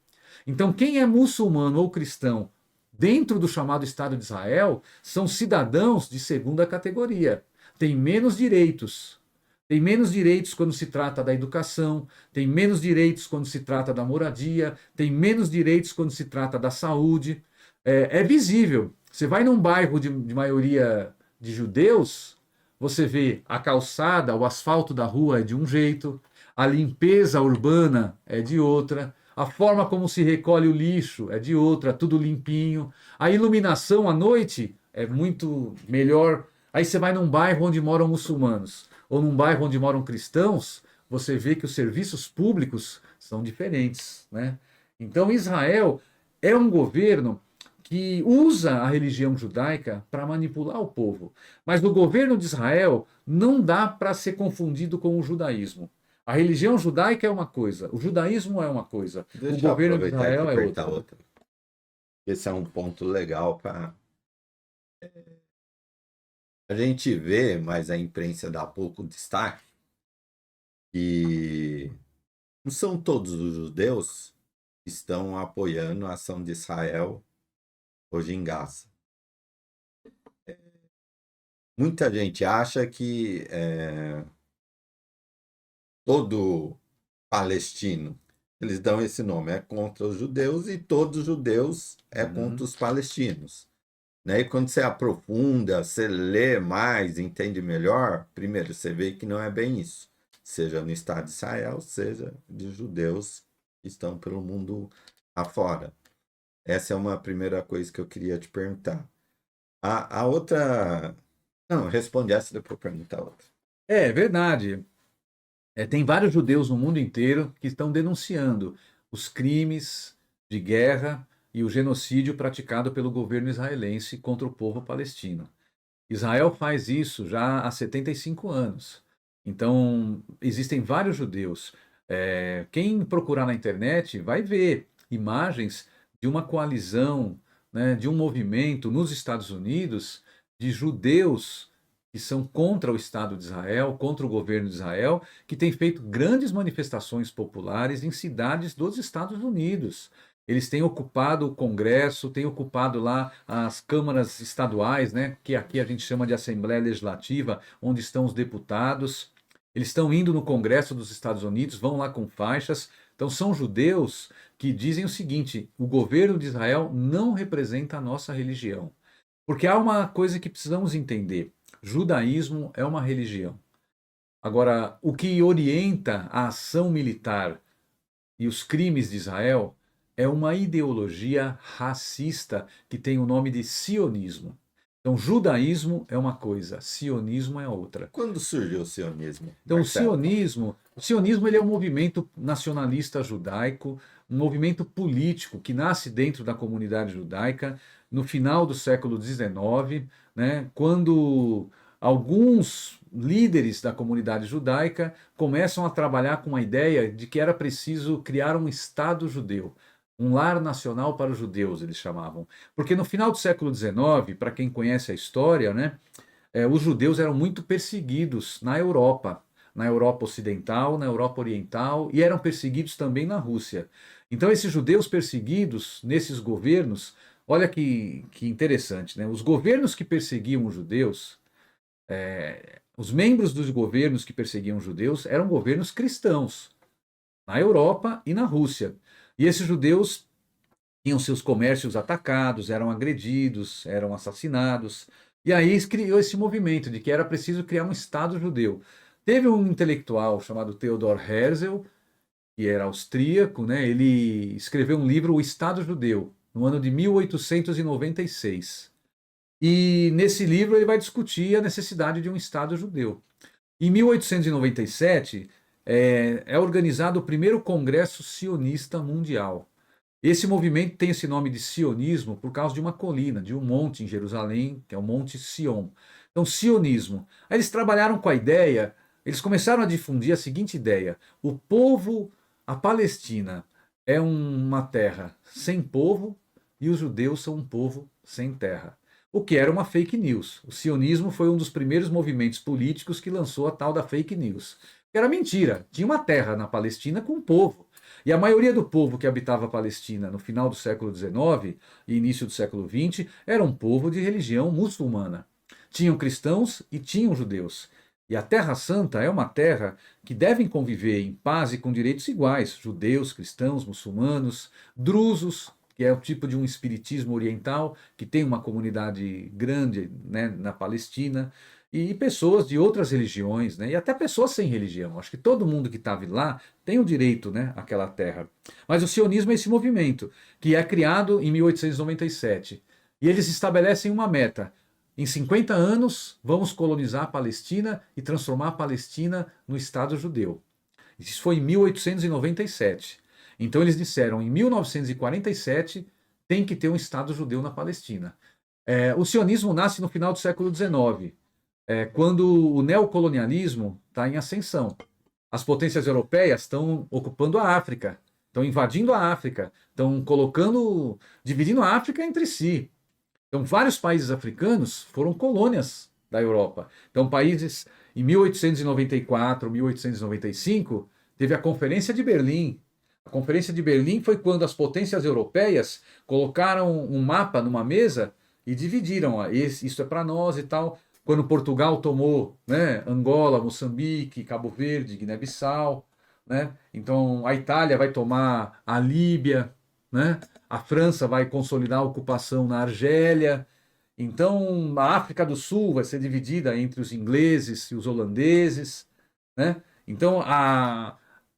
Então, quem é muçulmano ou cristão dentro do chamado Estado de Israel são cidadãos de segunda categoria. Tem menos direitos. Tem menos direitos quando se trata da educação, tem menos direitos quando se trata da moradia, tem menos direitos quando se trata da saúde. É visível. Você vai num bairro de maioria de judeus, você vê a calçada, o asfalto da rua é de um jeito, a limpeza urbana é de outra, a forma como se recolhe o lixo é de outra, tudo limpinho. A iluminação à noite é muito melhor. Aí você vai num bairro onde moram muçulmanos ou num bairro onde moram cristãos, você vê que os serviços públicos são diferentes, né? Então Israel é um governo que usa a religião judaica para manipular o povo. Mas o governo de Israel não dá para ser confundido com o judaísmo. A religião judaica é uma coisa, o judaísmo é uma coisa, o Deixa eu governo de aproveitar e Israel é apertar outra. outra. Esse é um ponto legal para a gente ver, mas a imprensa dá pouco destaque, que não são todos os judeus que estão apoiando a ação de Israel hoje em Gaza. Muita gente acha que todo palestino, eles dão esse nome, é contra os judeus e todos os judeus é contra os palestinos. Né? E quando você aprofunda, você lê mais, entende melhor, primeiro você vê que não é bem isso. Seja no Estado de Israel, seja de judeus que estão pelo mundo afora. Essa é uma primeira coisa que eu queria te perguntar. A outra... Não, responde essa, depois eu pergunto a outra. É verdade. Tem vários judeus no mundo inteiro que estão denunciando os crimes de guerra e o genocídio praticado pelo governo israelense contra o povo palestino. Israel faz isso já há 75 anos. Então, existem vários judeus. Quem procurar na internet vai ver imagens de uma coalizão né, de um movimento nos Estados Unidos de judeus que são contra o Estado de Israel, contra o governo de Israel, que tem feito grandes manifestações populares em cidades dos Estados Unidos. Eles têm ocupado o Congresso, têm ocupado lá as câmaras estaduais, né, que aqui a gente chama de Assembleia Legislativa, onde estão os deputados. Eles estão indo no Congresso dos Estados Unidos, vão lá com faixas. Então, são judeus que dizem o seguinte: o governo de Israel não representa a nossa religião. Porque há uma coisa que precisamos entender: judaísmo é uma religião. Agora, o que orienta a ação militar e os crimes de Israel é uma ideologia racista que tem o nome de sionismo. Então, judaísmo é uma coisa, sionismo é outra. Quando surgiu o sionismo, Então, Marcelo? o sionismo ele é um movimento nacionalista judaico, um movimento político que nasce dentro da comunidade judaica no final do século XIX, né, quando alguns líderes da comunidade judaica começam a trabalhar com a ideia de que era preciso criar um Estado judeu. Um lar nacional para os judeus, eles chamavam. Porque no final do século XIX, para quem conhece a história, né, os judeus eram muito perseguidos na Europa Ocidental, na Europa Oriental, e eram perseguidos também na Rússia. Então, esses judeus perseguidos nesses governos, olha que interessante, né? Os governos que perseguiam os judeus, os membros dos governos que perseguiam os judeus eram governos cristãos, na Europa e na Rússia. E esses judeus tinham seus comércios atacados, eram agredidos, eram assassinados. E aí criou esse movimento de que era preciso criar um Estado judeu. Teve um intelectual chamado Theodor Herzl, que era austríaco, né? Ele escreveu um livro, O Estado Judeu, no ano de 1896. E nesse livro ele vai discutir a necessidade de um Estado judeu. Em 1897 é organizado o primeiro Congresso Sionista Mundial. Esse movimento tem esse nome de sionismo por causa de uma colina, de um monte em Jerusalém, que é o Monte Sion. Então, sionismo. Aí eles trabalharam com a ideia, eles começaram a difundir a seguinte ideia: o povo, a Palestina, é uma terra sem povo e os judeus são um povo sem terra. O que era uma fake news. O sionismo foi um dos primeiros movimentos políticos que lançou a tal da fake news. Era mentira. Tinha uma terra na Palestina com um povo. E a maioria do povo que habitava a Palestina no final do século XIX e início do século XX era um povo de religião muçulmana. Tinham cristãos e tinham judeus. E a Terra Santa é uma terra que devem conviver em paz e com direitos iguais: judeus, cristãos, muçulmanos, drusos, que é o tipo de um espiritismo oriental, que tem uma comunidade grande, né, na Palestina, e pessoas de outras religiões, né, e até pessoas sem religião. Acho que todo mundo que estava lá tem o direito, né, àquela terra. Mas o sionismo é esse movimento, que é criado em 1897. E eles estabelecem uma meta: em 50 anos, vamos colonizar a Palestina e transformar a Palestina no Estado judeu. Isso foi em 1897. Então eles disseram, em 1947, tem que ter um Estado judeu na Palestina. O sionismo nasce no final do século XIX, quando o neocolonialismo está em ascensão. As potências europeias estão ocupando a África, estão invadindo a África, estão dividindo a África entre si. Então, vários países africanos foram colônias da Europa. Então, países em 1894, 1895, teve a Conferência de Berlim. A Conferência de Berlim foi quando as potências europeias colocaram um mapa numa mesa e dividiram: isso é para nós e tal. Quando Portugal tomou, né, Angola, Moçambique, Cabo Verde, Guiné-Bissau, né? Então a Itália vai tomar a Líbia, né? A França vai consolidar a ocupação na Argélia. Então a África do Sul vai ser dividida entre os ingleses e os holandeses, né? Então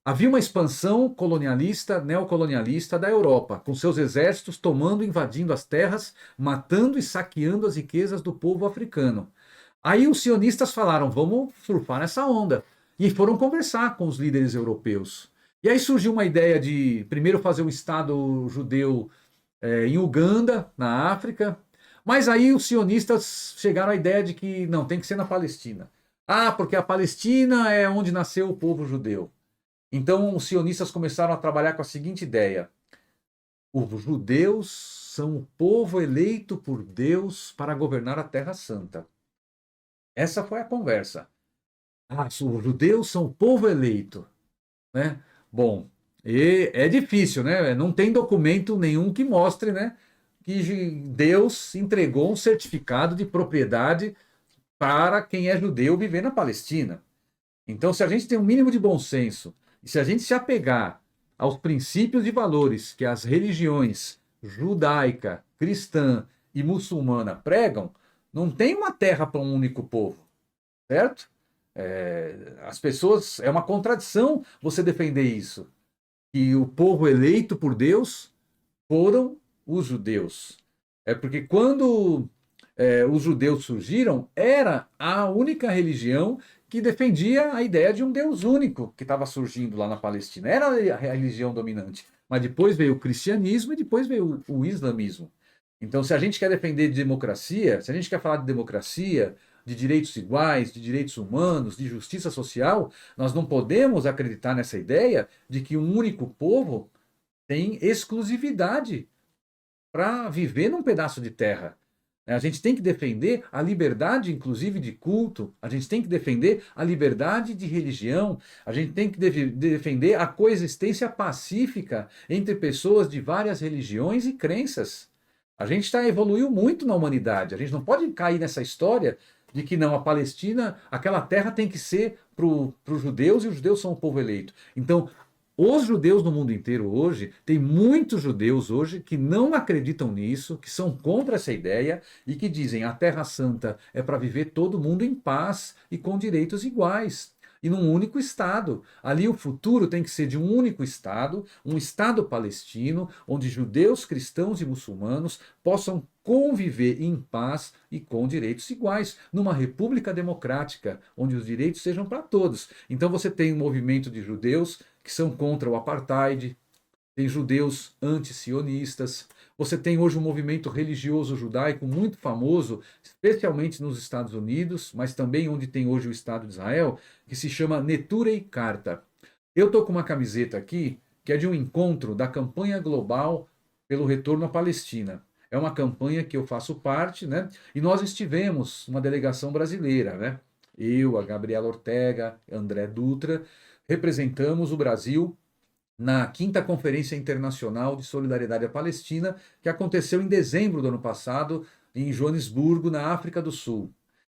havia uma expansão colonialista, neocolonialista da Europa, com seus exércitos tomando, invadindo as terras, matando e saqueando as riquezas do povo africano. Aí os sionistas falaram: vamos surfar nessa onda. E foram conversar com os líderes europeus. E aí surgiu uma ideia de primeiro fazer um Estado judeu em Uganda, na África. Mas aí os sionistas chegaram à ideia de que não, tem que ser na Palestina. Ah, porque a Palestina é onde nasceu o povo judeu. Então os sionistas começaram a trabalhar com a seguinte ideia: os judeus são o povo eleito por Deus para governar a Terra Santa. Essa foi a conversa. Ah, os judeus são o povo eleito, né? Bom, e é difícil, né? Não tem documento nenhum que mostre, né, que Deus entregou um certificado de propriedade para quem é judeu viver na Palestina. Então, se a gente tem um mínimo de bom senso, e se a gente se apegar aos princípios e valores que as religiões judaica, cristã e muçulmana pregam, não tem uma terra para um único povo, certo? As pessoas, é uma contradição você defender isso, que o povo eleito por Deus foram os judeus. É porque quando os judeus surgiram, era a única religião que defendia a ideia de um Deus único que estava surgindo lá na Palestina. Era a religião dominante. Mas depois veio o cristianismo e depois veio o islamismo. Então, se a gente quer defender democracia, se a gente quer falar de democracia, de direitos iguais, de direitos humanos, de justiça social, nós não podemos acreditar nessa ideia de que um único povo tem exclusividade para viver num pedaço de terra. A gente tem que defender a liberdade, inclusive, de culto, a gente tem que defender a liberdade de religião, a gente tem que defender a coexistência pacífica entre pessoas de várias religiões e crenças. A gente evoluiu muito na humanidade, a gente não pode cair nessa história de que não, a Palestina, aquela terra tem que ser para os judeus e os judeus são o povo eleito. Então, os judeus no mundo inteiro hoje, tem muitos judeus hoje que não acreditam nisso, que são contra essa ideia e que dizem a Terra Santa é para viver todo mundo em paz e com direitos iguais. E num único Estado. Ali o futuro tem que ser de um único Estado, um Estado palestino, onde judeus, cristãos e muçulmanos possam conviver em paz e com direitos iguais, numa república democrática, onde os direitos sejam para todos. Então você tem um movimento de judeus que são contra o apartheid, tem judeus anti-sionistas, você tem hoje um movimento religioso judaico muito famoso, especialmente nos Estados Unidos, mas também onde tem hoje o Estado de Israel, que se chama Neturei Karta. Eu estou com uma camiseta aqui, que é de um encontro da campanha global pelo retorno à Palestina. É uma campanha que eu faço parte, né? E nós estivemos, uma delegação brasileira, né? Eu, a Gabriela Ortega, André Dutra, representamos o Brasil na 5ª Conferência Internacional de Solidariedade à Palestina, que aconteceu em dezembro do ano passado, em Joanesburgo, na África do Sul.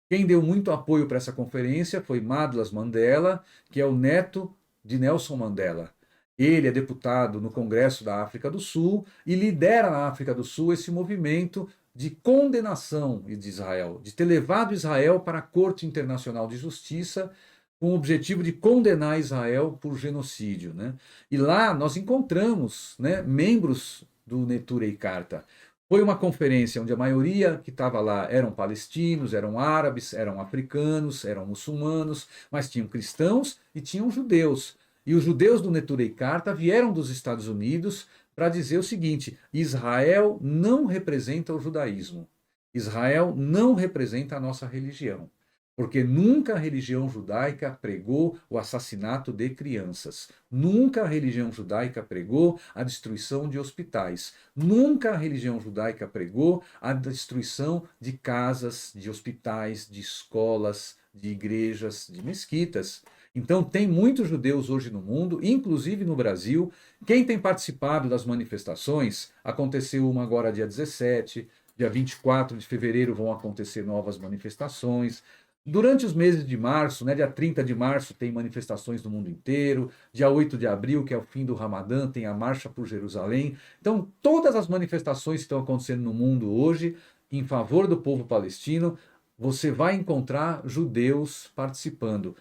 Quem deu muito apoio para essa conferência foi Madlas Mandela, que é o neto de Nelson Mandela. Ele é deputado no Congresso da África do Sul e lidera na África do Sul esse movimento de condenação de Israel, de ter levado Israel para a Corte Internacional de Justiça com o objetivo de condenar Israel por genocídio, né? E lá nós encontramos, né, membros do Neturei Karta. Foi uma conferência onde a maioria que estava lá eram palestinos, eram árabes, eram africanos, eram muçulmanos, mas tinham cristãos e tinham judeus. E os judeus do Neturei Karta vieram dos Estados Unidos para dizer o seguinte: Israel não representa o judaísmo. Israel não representa a nossa religião. Porque nunca a religião judaica pregou o assassinato de crianças. Nunca a religião judaica pregou a destruição de hospitais. Nunca a religião judaica pregou a destruição de casas, de hospitais, de escolas, de igrejas, de mesquitas. Então tem muitos judeus hoje no mundo, inclusive no Brasil. Quem tem participado das manifestações, aconteceu uma agora dia 17, dia 24 de fevereiro vão acontecer novas manifestações. Durante os meses de março, né, dia 30 de março, tem manifestações no mundo inteiro. Dia 8 de abril, que é o fim do Ramadã, tem a Marcha por Jerusalém. Então, todas as manifestações que estão acontecendo no mundo hoje, em favor do povo palestino, você vai encontrar judeus participando.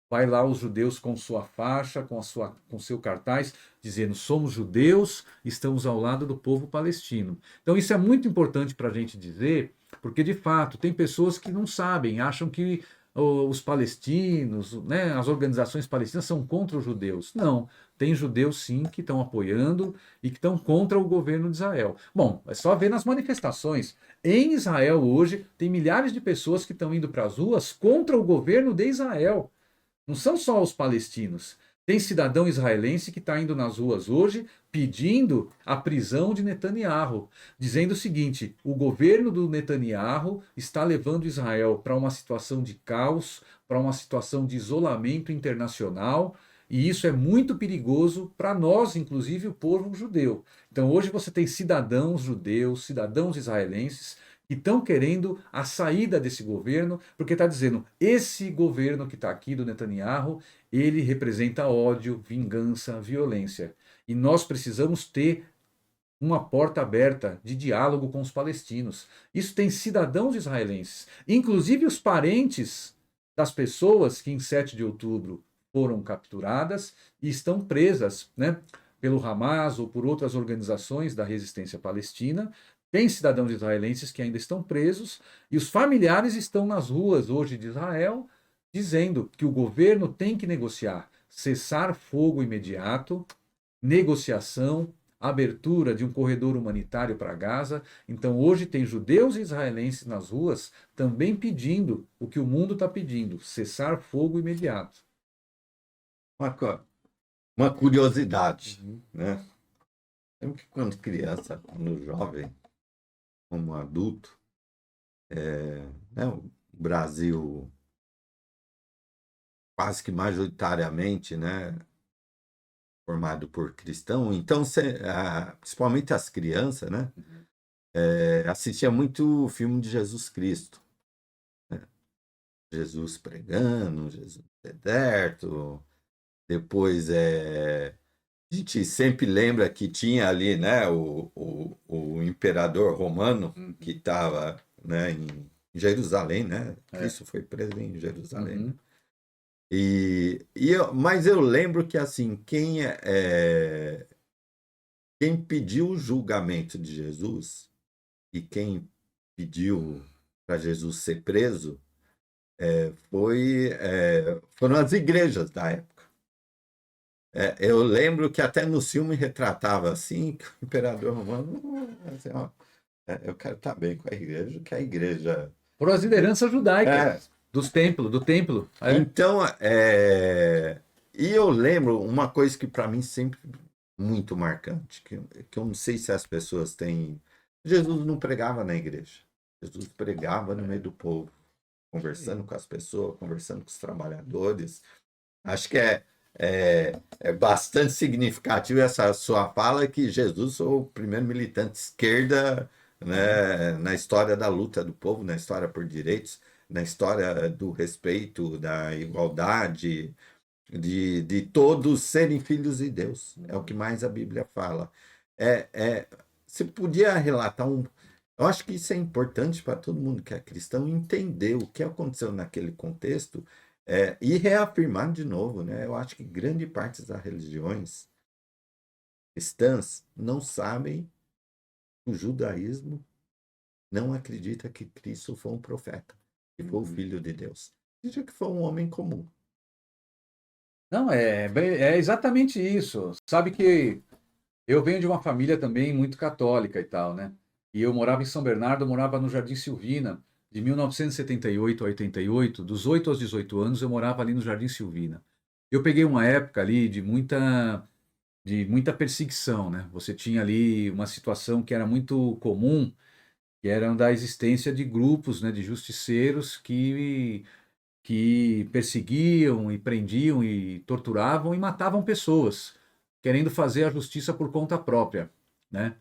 Vai lá os judeus com sua faixa, com seu cartaz, dizendo: somos judeus, estamos ao lado do povo palestino. Então, isso é muito importante para a gente dizer, porque, de fato, tem pessoas que não sabem, acham que os palestinos, né, as organizações palestinas são contra os judeus. Não, tem judeus sim que estão apoiando e que estão contra o governo de Israel. Bom, é só ver nas manifestações. Em Israel hoje, tem milhares de pessoas que estão indo para as ruas contra o governo de Israel. Não são só os palestinos. Tem cidadão israelense que está indo nas ruas hoje pedindo a prisão de Netanyahu, dizendo o seguinte: o governo do Netanyahu está levando Israel para uma situação de caos, para uma situação de isolamento internacional, e isso é muito perigoso para nós, inclusive o povo judeu. Então hoje você tem cidadãos judeus, cidadãos israelenses que estão querendo a saída desse governo, porque está dizendo, esse governo que está aqui do Netanyahu, ele representa ódio, vingança, violência. E nós precisamos ter uma porta aberta de diálogo com os palestinos. Isso tem cidadãos israelenses, inclusive os parentes das pessoas que em 7 de outubro foram capturadas e estão presas, né, pelo Hamas ou por outras organizações da resistência palestina. Tem cidadãos israelenses que ainda estão presos e os familiares estão nas ruas hoje de Israel dizendo que o governo tem que negociar cessar fogo imediato, negociação, abertura de um corredor humanitário para Gaza. Então, hoje tem judeus e israelenses nas ruas também pedindo o que o mundo está pedindo: cessar fogo imediato. Uma curiosidade, né? Lembro que quando criança, quando jovem, como adulto, né, o Brasil quase que majoritariamente, né, formado por cristão, então principalmente as crianças, né, assistia muito o filme de Jesus Cristo, né? Jesus pregando, Jesus no deserto, depois a gente sempre lembra que tinha ali, né, o imperador romano que estava, né, em Jerusalém, né? Cristo foi preso em Jerusalém. Uhum. Mas eu lembro que assim quem pediu o julgamento de Jesus e quem pediu para Jesus ser preso foram as igrejas da época. Eu lembro que até no filme retratava assim que o imperador romano assim, ó, eu quero estar bem com a igreja, que a igreja Por as lideranças judaicas do templo. Então, e eu lembro uma coisa que para mim sempre muito marcante, que eu não sei se as pessoas têm. Jesus não pregava na igreja. Jesus pregava no meio do povo, conversando com as pessoas, conversando com os trabalhadores. Acho que é bastante significativo essa sua fala que Jesus foi o primeiro militante de esquerda, né, na história da luta do povo, na história por direitos, na história do respeito, da igualdade, de todos serem filhos de Deus. É o que mais a Bíblia fala. Você podia relatar Eu acho que isso é importante para todo mundo que é cristão entender o que aconteceu naquele contexto e reafirmar de novo, né? Eu acho que grande parte das religiões cristãs não sabem que o judaísmo não acredita que Cristo foi um profeta, que foi o Filho de Deus. Acredita que foi um homem comum. Não, é exatamente isso. Sabe que eu venho de uma família também muito católica e tal, né? E eu morava em São Bernardo, eu morava no Jardim Silvina, de 1978 a 88, dos 8 aos 18 anos, eu morava ali no Jardim Silvina. Eu peguei uma época ali de muita perseguição, né? Você tinha ali uma situação que era muito comum, que era da existência de grupos, né, de justiceiros que perseguiam e prendiam e torturavam e matavam pessoas, querendo fazer a justiça por conta própria, né?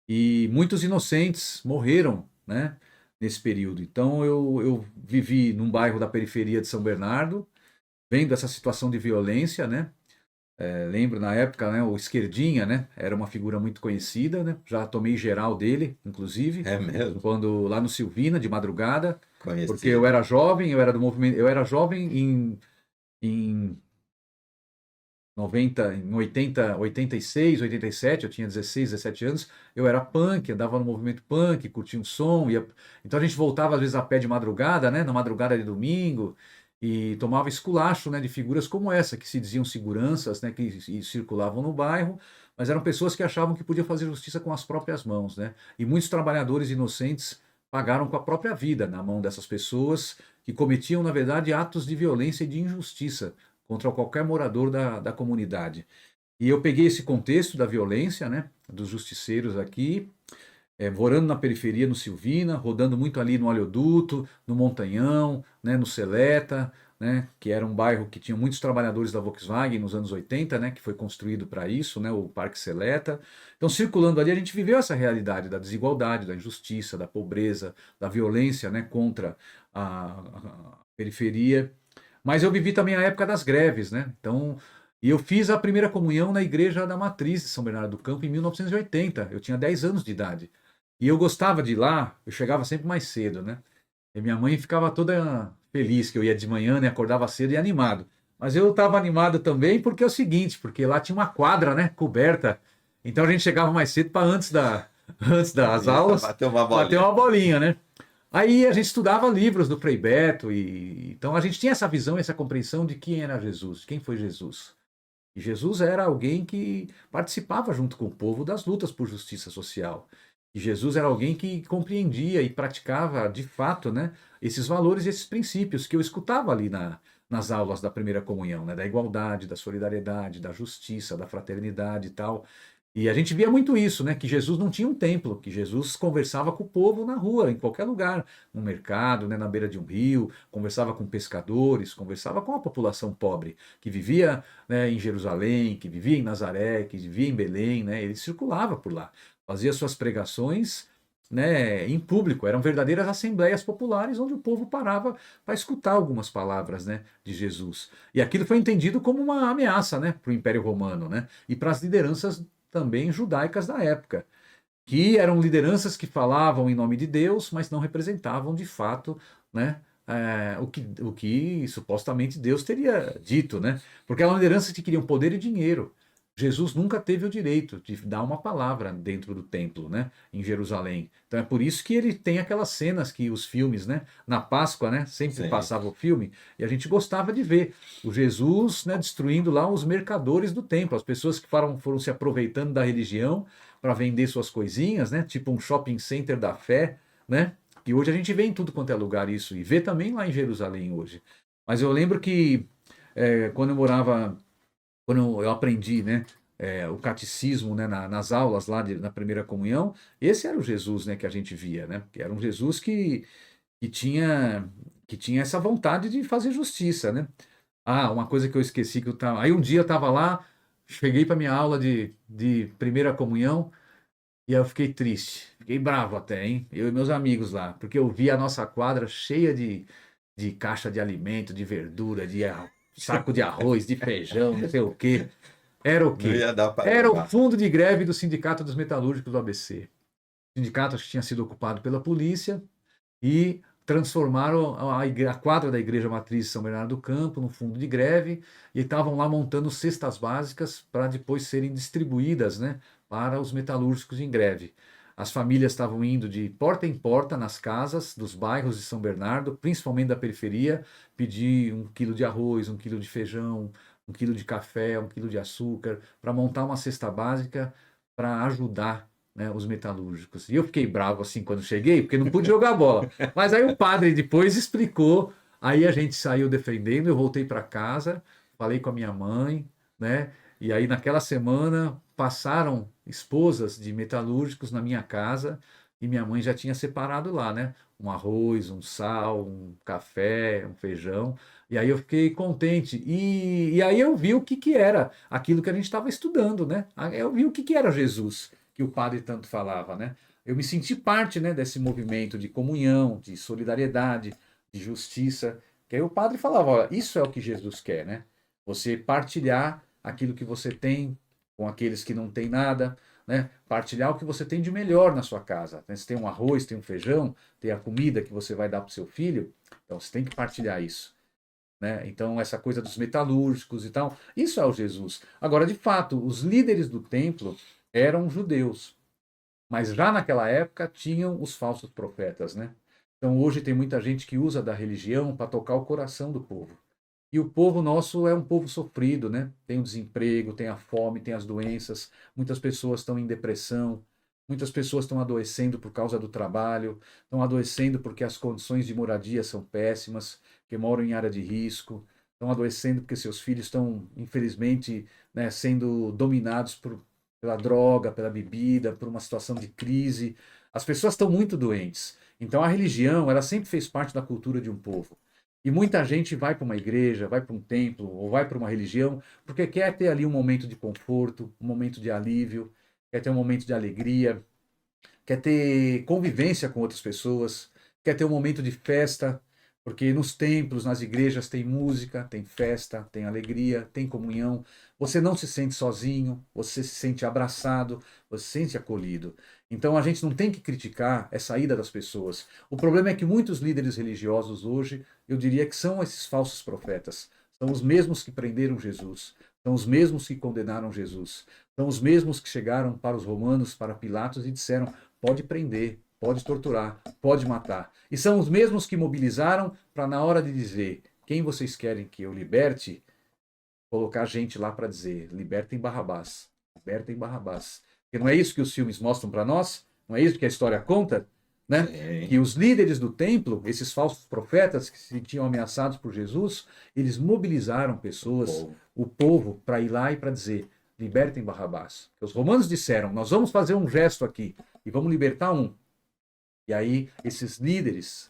E muitos inocentes morreram, né, nesse período. Então eu vivi num bairro da periferia de São Bernardo, vendo essa situação de violência, né? Lembro na época, né, o Esquerdinha, né, era uma figura muito conhecida, né? Já tomei geral dele, inclusive, É mesmo? quando lá no Silvina de madrugada, Conheci. porque eu era jovem, eu era do movimento, eu era jovem em 90, em 80, 86, 87, eu tinha 16, 17 anos, eu era punk, andava no movimento punk, curtia um som, então a gente voltava às vezes a pé de madrugada, né, na madrugada de domingo, e tomava esculacho, né, de figuras como essa, que se diziam seguranças, né, que circulavam no bairro, mas eram pessoas que achavam que podiam fazer justiça com as próprias mãos, né, e muitos trabalhadores inocentes pagaram com a própria vida na mão dessas pessoas que cometiam, na verdade, atos de violência e de injustiça contra qualquer morador da comunidade. E eu peguei esse contexto da violência, né, dos justiceiros aqui, morando na periferia, no Silvina, rodando muito ali no Oleoduto, no Montanhão, né, no Seleta, né, que era um bairro que tinha muitos trabalhadores da Volkswagen nos anos 80, né, que foi construído para isso, né, o Parque Seleta. Então, circulando ali, a gente viveu essa realidade da desigualdade, da injustiça, da pobreza, da violência, né, contra a periferia. Mas eu vivi também a época das greves, né? Então, e eu fiz a primeira comunhão na Igreja da Matriz de São Bernardo do Campo em 1980. Eu tinha 10 anos de idade. E eu gostava de ir lá, eu chegava sempre mais cedo, né? E minha mãe ficava toda feliz que eu ia de manhã, né? Acordava cedo e animado. Mas eu estava animado também porque é o seguinte, porque lá tinha uma quadra, né? Coberta. Então a gente chegava mais cedo para antes das Isso, aulas bateu uma bater bolinha. uma bolinha, né? Aí a gente estudava livros do Frei Beto e então a gente tinha essa visão, essa compreensão de quem era Jesus, quem foi Jesus. E Jesus era alguém que participava junto com o povo das lutas por justiça social. E Jesus era alguém que compreendia e praticava de fato, né, esses valores e esses princípios que eu escutava ali nas aulas da primeira comunhão, né, da igualdade, da solidariedade, da justiça, da fraternidade e tal. E a gente via muito isso, né? Que Jesus não tinha um templo, que Jesus conversava com o povo na rua, em qualquer lugar, no mercado, né, na beira de um rio, conversava com pescadores, conversava com a população pobre, que vivia, né, em Jerusalém, que vivia em Nazaré, que vivia em Belém, né? Ele circulava por lá, fazia suas pregações, né, em público, eram verdadeiras assembleias populares onde o povo parava para escutar algumas palavras, né, de Jesus. E aquilo foi entendido como uma ameaça, né, para o Império Romano, né, e para as lideranças também judaicas da época, que eram lideranças que falavam em nome de Deus, mas não representavam de fato, né, o que supostamente Deus teria dito, né? Porque eram lideranças que queriam poder e dinheiro. Jesus nunca teve o direito de dar uma palavra dentro do templo, né, em Jerusalém. Então é por isso que ele tem aquelas cenas que os filmes, né, na Páscoa, né, sempre Sim. passava o filme e a gente gostava de ver o Jesus, né, destruindo lá os mercadores do templo, as pessoas que foram se aproveitando da religião para vender suas coisinhas, né, tipo um shopping center da fé, né, que hoje a gente vê em tudo quanto é lugar isso e vê também lá em Jerusalém hoje. Mas eu lembro que quando eu morava quando eu aprendi, né, o catecismo, né, nas aulas lá na primeira comunhão, esse era o Jesus, né, que a gente via, né, que era um Jesus que tinha que tinha essa vontade de fazer justiça, né? Ah, uma coisa que eu esqueci que eu tava. Aí um dia eu estava lá, cheguei para minha aula de primeira comunhão e aí eu fiquei triste, fiquei bravo até, hein? Eu e meus amigos lá, porque eu vi a nossa quadra cheia de caixa de alimento, de verdura, saco de arroz, de feijão, não sei o quê. Era o Não quê? ia dar para Era o levar. fundo de greve do Sindicato dos Metalúrgicos do ABC. O sindicato acho que tinha sido ocupado pela polícia e transformaram a quadra da Igreja Matriz de São Bernardo do Campo no fundo de greve e estavam lá montando cestas básicas para depois serem distribuídas, né, para os metalúrgicos em greve. As famílias estavam indo de porta em porta nas casas dos bairros de São Bernardo, principalmente da periferia, pedir 1 quilo de arroz, 1 quilo de feijão, 1 quilo de café, 1 quilo de açúcar, para montar uma cesta básica para ajudar, né, os metalúrgicos. E eu fiquei bravo assim quando cheguei, porque não pude jogar bola. Mas aí o padre depois explicou, aí a gente saiu defendendo, eu voltei para casa, falei com a minha mãe, né? E aí naquela semana passaram esposas de metalúrgicos na minha casa e minha mãe já tinha separado lá, né? Um arroz, um sal, um café, um feijão. E aí eu fiquei contente. E aí eu vi o que que era aquilo que a gente estava estudando, né? Eu vi o que que era Jesus que o padre tanto falava, né? Eu me senti parte, né, desse movimento de comunhão, de solidariedade, de justiça. Que aí o padre falava, olha, isso é o que Jesus quer, né? Você partilhar aquilo que você tem com aqueles que não têm nada, né? Partilhar o que você tem de melhor na sua casa. Né? Você tem um arroz, tem um feijão, tem a comida que você vai dar para o seu filho, então você tem que partilhar isso. Né? Então, essa coisa dos metalúrgicos e tal, isso é o Jesus. Agora, de fato, os líderes do templo eram judeus, mas já naquela época tinham os falsos profetas, né? Então, hoje tem muita gente que usa da religião para tocar o coração do povo. E o povo nosso é um povo sofrido, né? Tem o desemprego, tem a fome, tem as doenças, muitas pessoas estão em depressão, muitas pessoas estão adoecendo por causa do trabalho, estão adoecendo porque as condições de moradia são péssimas, que moram em área de risco. estão adoecendo porque seus filhos estão, infelizmente, né, sendo dominados pela droga, pela bebida, por uma situação de crise. As pessoas estão muito doentes. Então a religião, ela sempre fez parte da cultura de um povo. E muita gente vai para uma igreja, vai para um templo ou vai para uma religião porque quer ter ali um momento de conforto, um momento de alívio, quer ter um momento de alegria, quer ter convivência com outras pessoas, quer ter um momento de festa, porque nos templos, nas igrejas tem música, tem festa, tem alegria, tem comunhão. Você não se sente sozinho, você se sente abraçado, você se sente acolhido. Então a gente não tem que criticar essa ida das pessoas. O problema é que muitos líderes religiosos hoje, eu diria que são esses falsos profetas. São os mesmos que prenderam Jesus, são os mesmos que condenaram Jesus, são os mesmos que chegaram para os romanos, para Pilatos e disseram: pode prender, pode torturar, pode matar. E são os mesmos que mobilizaram para, na hora de dizer quem vocês querem que eu liberte, colocar gente lá para dizer: libertem Barrabás, libertem Barrabás. Porque não é isso que os filmes mostram para nós? Não é isso que a história conta? Né? Que Sim. os líderes do templo, esses falsos profetas que se sentiam ameaçados por Jesus, eles mobilizaram pessoas, Povo. o povo, para ir lá e para dizer: libertem Barrabás. Os romanos disseram: nós vamos fazer um gesto aqui e vamos libertar um. E aí esses líderes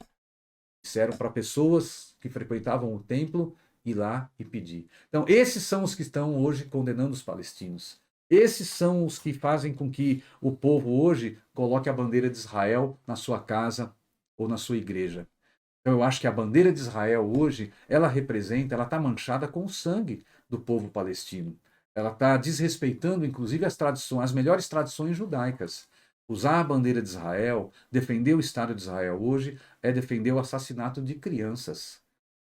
disseram para pessoas que frequentavam o templo ir lá e pedir. Então, esses são os que estão hoje condenando os palestinos. Esses são os que fazem com que o povo hoje coloque a bandeira de Israel na sua casa ou na sua igreja. Então, eu acho que a bandeira de Israel hoje, ela representa, ela está manchada com o sangue do povo palestino. Ela está desrespeitando, inclusive, as tradições, as melhores tradições judaicas. Usar a bandeira de Israel, defender o Estado de Israel hoje, é defender o assassinato de crianças.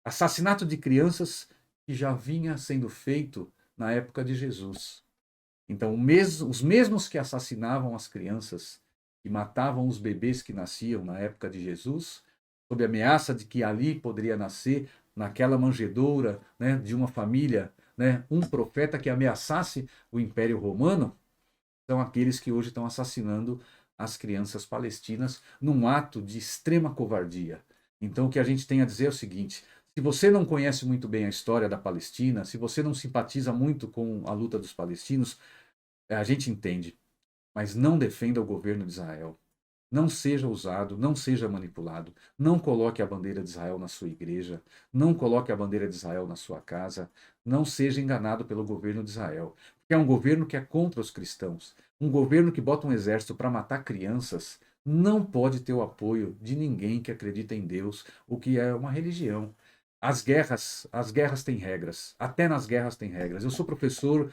Assassinato de crianças que já vinha sendo feito na época de Jesus. Então, os mesmos que assassinavam as crianças e matavam os bebês que nasciam na época de Jesus, sob a ameaça de que ali poderia nascer, naquela manjedoura, né, de uma família, né, um profeta que ameaçasse o Império Romano, são aqueles que hoje estão assassinando as crianças palestinas num ato de extrema covardia. Então, o que a gente tem a dizer é o seguinte: se você não conhece muito bem a história da Palestina, se você não simpatiza muito com a luta dos palestinos, a gente entende, mas não defenda o governo de Israel. Não seja usado, não seja manipulado. Não coloque a bandeira de Israel na sua igreja. Não coloque a bandeira de Israel na sua casa. Não seja enganado pelo governo de Israel. Porque é um governo que é contra os cristãos. Um governo que bota um exército para matar crianças não pode ter o apoio de ninguém que acredita em Deus, o que é uma religião. As guerras têm regras. Até nas guerras tem regras. Eu sou professor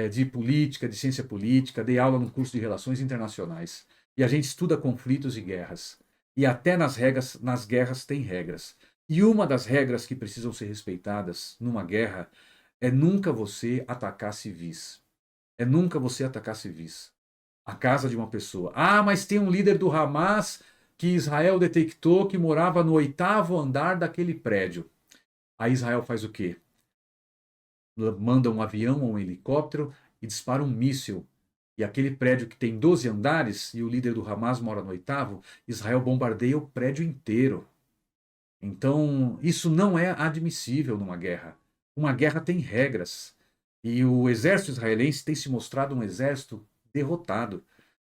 de política, de ciência política, dei aula no curso de Relações Internacionais. E a gente estuda conflitos e guerras. E até nas guerras tem regras. E uma das regras que precisam ser respeitadas numa guerra é nunca você atacar civis. É nunca você atacar civis. A casa de uma pessoa. Ah, mas tem um líder do Hamas que Israel detectou que morava no 8º andar daquele prédio. Aí Israel faz o quê? Manda um avião ou um helicóptero e dispara um míssil. E aquele prédio que tem 12 andares e o líder do Hamas mora no 8º, Israel bombardeia o prédio inteiro. Então, isso não é admissível numa guerra. Uma guerra tem regras. E o exército israelense tem se mostrado um exército derrotado.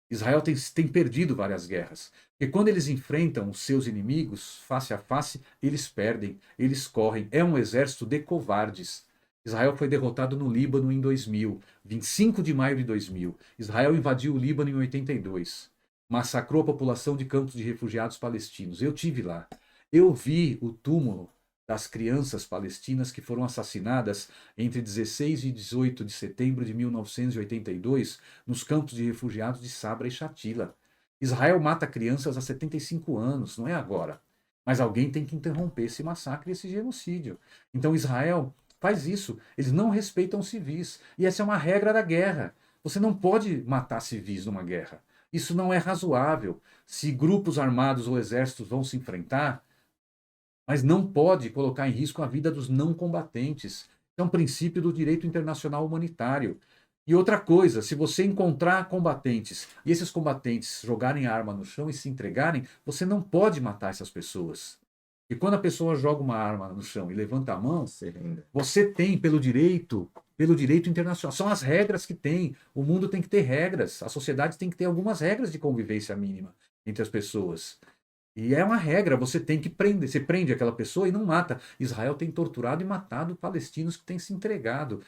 Israel tem perdido várias guerras. E quando eles enfrentam os seus inimigos face a face, eles perdem, eles correm. É um exército de covardes. Israel foi derrotado no Líbano em 2000, 25 de maio de 2000. Israel invadiu o Líbano em 82. Massacrou a população de campos de refugiados palestinos. Eu tive lá. Eu vi o túmulo das crianças palestinas que foram assassinadas entre 16 e 18 de setembro de 1982 nos campos de refugiados de Sabra e Shatila. Israel mata crianças há 75 anos, não é agora. Mas alguém tem que interromper esse massacre, esse genocídio. Então Israel faz isso. Eles não respeitam civis. E essa é uma regra da guerra. Você não pode matar civis numa guerra. Isso não é razoável. Se grupos armados ou exércitos vão se enfrentar, mas não pode colocar em risco a vida dos não combatentes. É um princípio do direito internacional humanitário. E outra coisa, se você encontrar combatentes e esses combatentes jogarem a arma no chão e se entregarem, você não pode matar essas pessoas. E quando a pessoa joga uma arma no chão e levanta a mão, Se render. você tem pelo direito internacional. São as regras que tem. O mundo tem que ter regras. A sociedade tem que ter algumas regras de convivência mínima entre as pessoas. E é uma regra, você tem que prender. Você prende aquela pessoa e não mata. Israel tem torturado e matado palestinos que têm se entregado.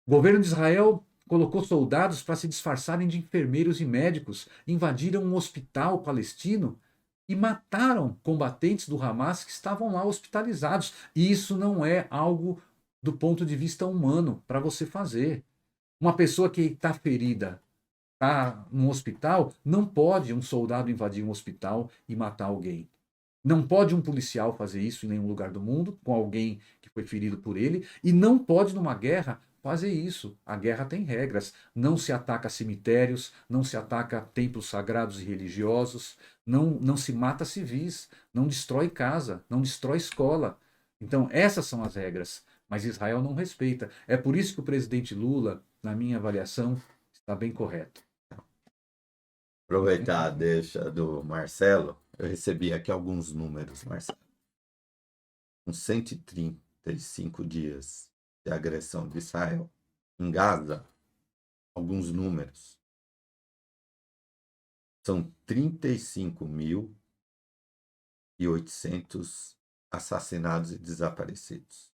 O governo de Israel colocou soldados para se disfarçarem de enfermeiros e médicos, invadiram um hospital palestino e mataram combatentes do Hamas que estavam lá hospitalizados. E isso não é algo do ponto de vista humano para você fazer. Uma pessoa que está ferida, está num hospital, não pode um soldado invadir um hospital e matar alguém. Não pode um policial fazer isso em nenhum lugar do mundo com alguém que foi ferido por ele, e não pode numa guerra fazer isso. A guerra tem regras. Não se ataca cemitérios, não se ataca templos sagrados e religiosos, não se mata civis, não destrói casa, não destrói escola. Então, essas são as regras. Mas Israel não respeita. É por isso que o presidente Lula, na minha avaliação, está bem correto. Aproveitar a deixa do Marcelo, eu recebi aqui alguns números, Marcelo. Com 135 dias de agressão de Israel em Gaza, alguns números. São 35.800 assassinados e desaparecidos.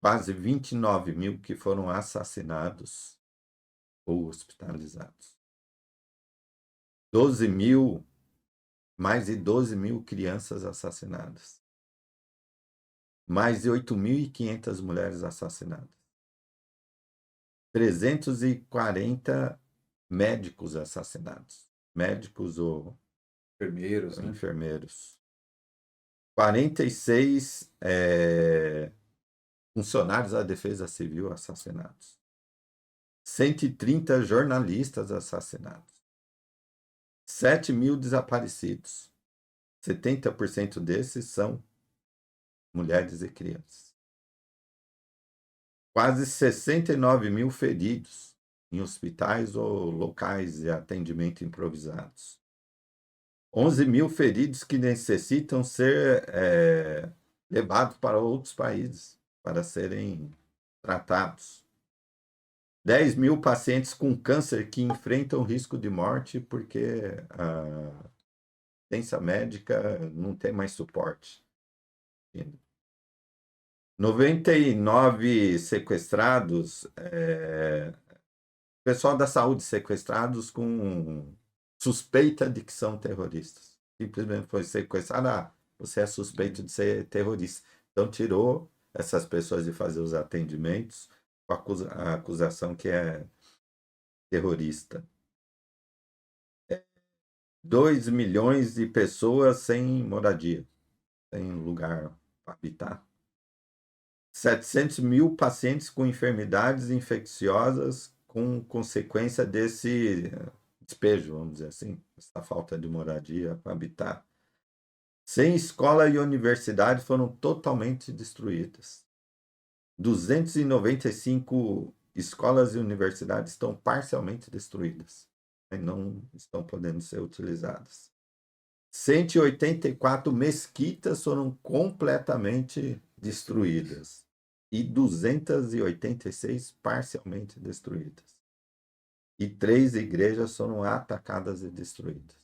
Quase 29 mil que foram assassinados ou hospitalizados. 12 mil, mais de 12 mil crianças assassinadas. Mais de 8.500 mulheres assassinadas. 340 médicos assassinados. Médicos ou Enfermeiros, né? enfermeiros. 46 funcionários da Defesa Civil assassinados. 130 jornalistas assassinados. 7 mil desaparecidos. 70% desses são mulheres e crianças. Quase 69 mil feridos em hospitais ou locais de atendimento improvisados. 11 mil feridos que necessitam ser levados para outros países para serem tratados. 10 mil pacientes com câncer que enfrentam risco de morte porque a assistência médica não tem mais suporte. 99 sequestrados, pessoal da saúde sequestrados com suspeita de que são terroristas. Simplesmente foi sequestrado, você é suspeito de ser terrorista. Então tirou essas pessoas de fazer os atendimentos com a acusação que é terrorista. 2 milhões de pessoas sem moradia, sem lugar para habitar. 700 mil pacientes com enfermidades infecciosas com consequência desse despejo, vamos dizer assim, essa falta de moradia para habitar. 100 escolas e universidades foram totalmente destruídas. 295 escolas e universidades estão parcialmente destruídas e não estão podendo ser utilizadas. 184 mesquitas foram completamente destruídas e 286 parcialmente destruídas. E 3 igrejas foram atacadas e destruídas.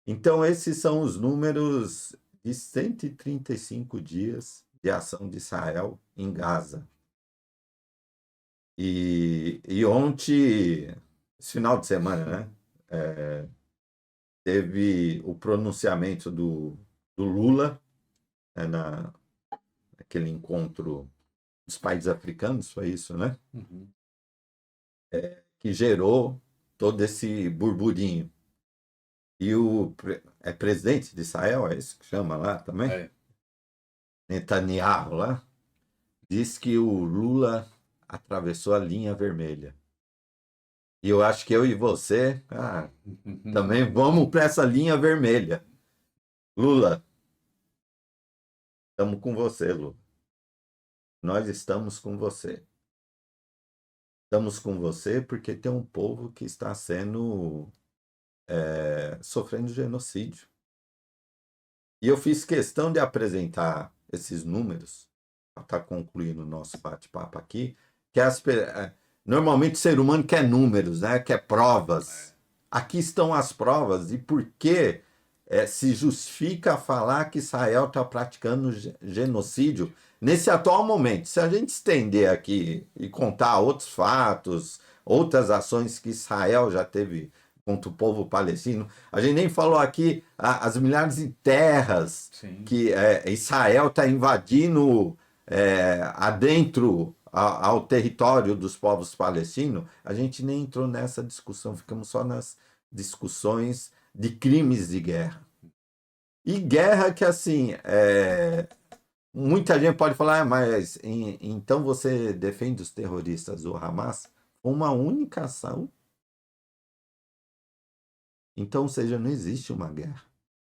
Então, esses são os números de 135 dias de ação de Israel em Gaza. E ontem, esse final de semana, né, teve o pronunciamento do Lula, né, naquele encontro dos países africanos, foi isso, né? Uhum. Que gerou todo esse burburinho. E o presidente de Israel, é isso que chama lá também? É. Netanyahu lá, diz que o Lula atravessou a linha vermelha. E eu acho que eu e você também vamos para essa linha vermelha. Lula, estamos com você, Lula. Nós estamos com você. Estamos com você porque tem um povo que está sendo sofrendo genocídio. E eu fiz questão de apresentar esses números, para estar concluindo o nosso bate-papo aqui, que normalmente o ser humano quer números, né? Quer provas. Aqui estão as provas e por que se justifica falar que Israel está praticando genocídio nesse atual momento. Se a gente estender aqui e contar outros fatos, outras ações que Israel já teve contra o povo palestino, a gente nem falou aqui as milhares de terras Sim. que Israel está invadindo adentro ao território dos povos palestinos. A gente nem entrou nessa discussão, ficamos só nas discussões de crimes de guerra. E guerra que, assim, muita gente pode falar, mas então você defende os terroristas do Hamas? Uma única ação. Então, ou seja, não existe uma guerra.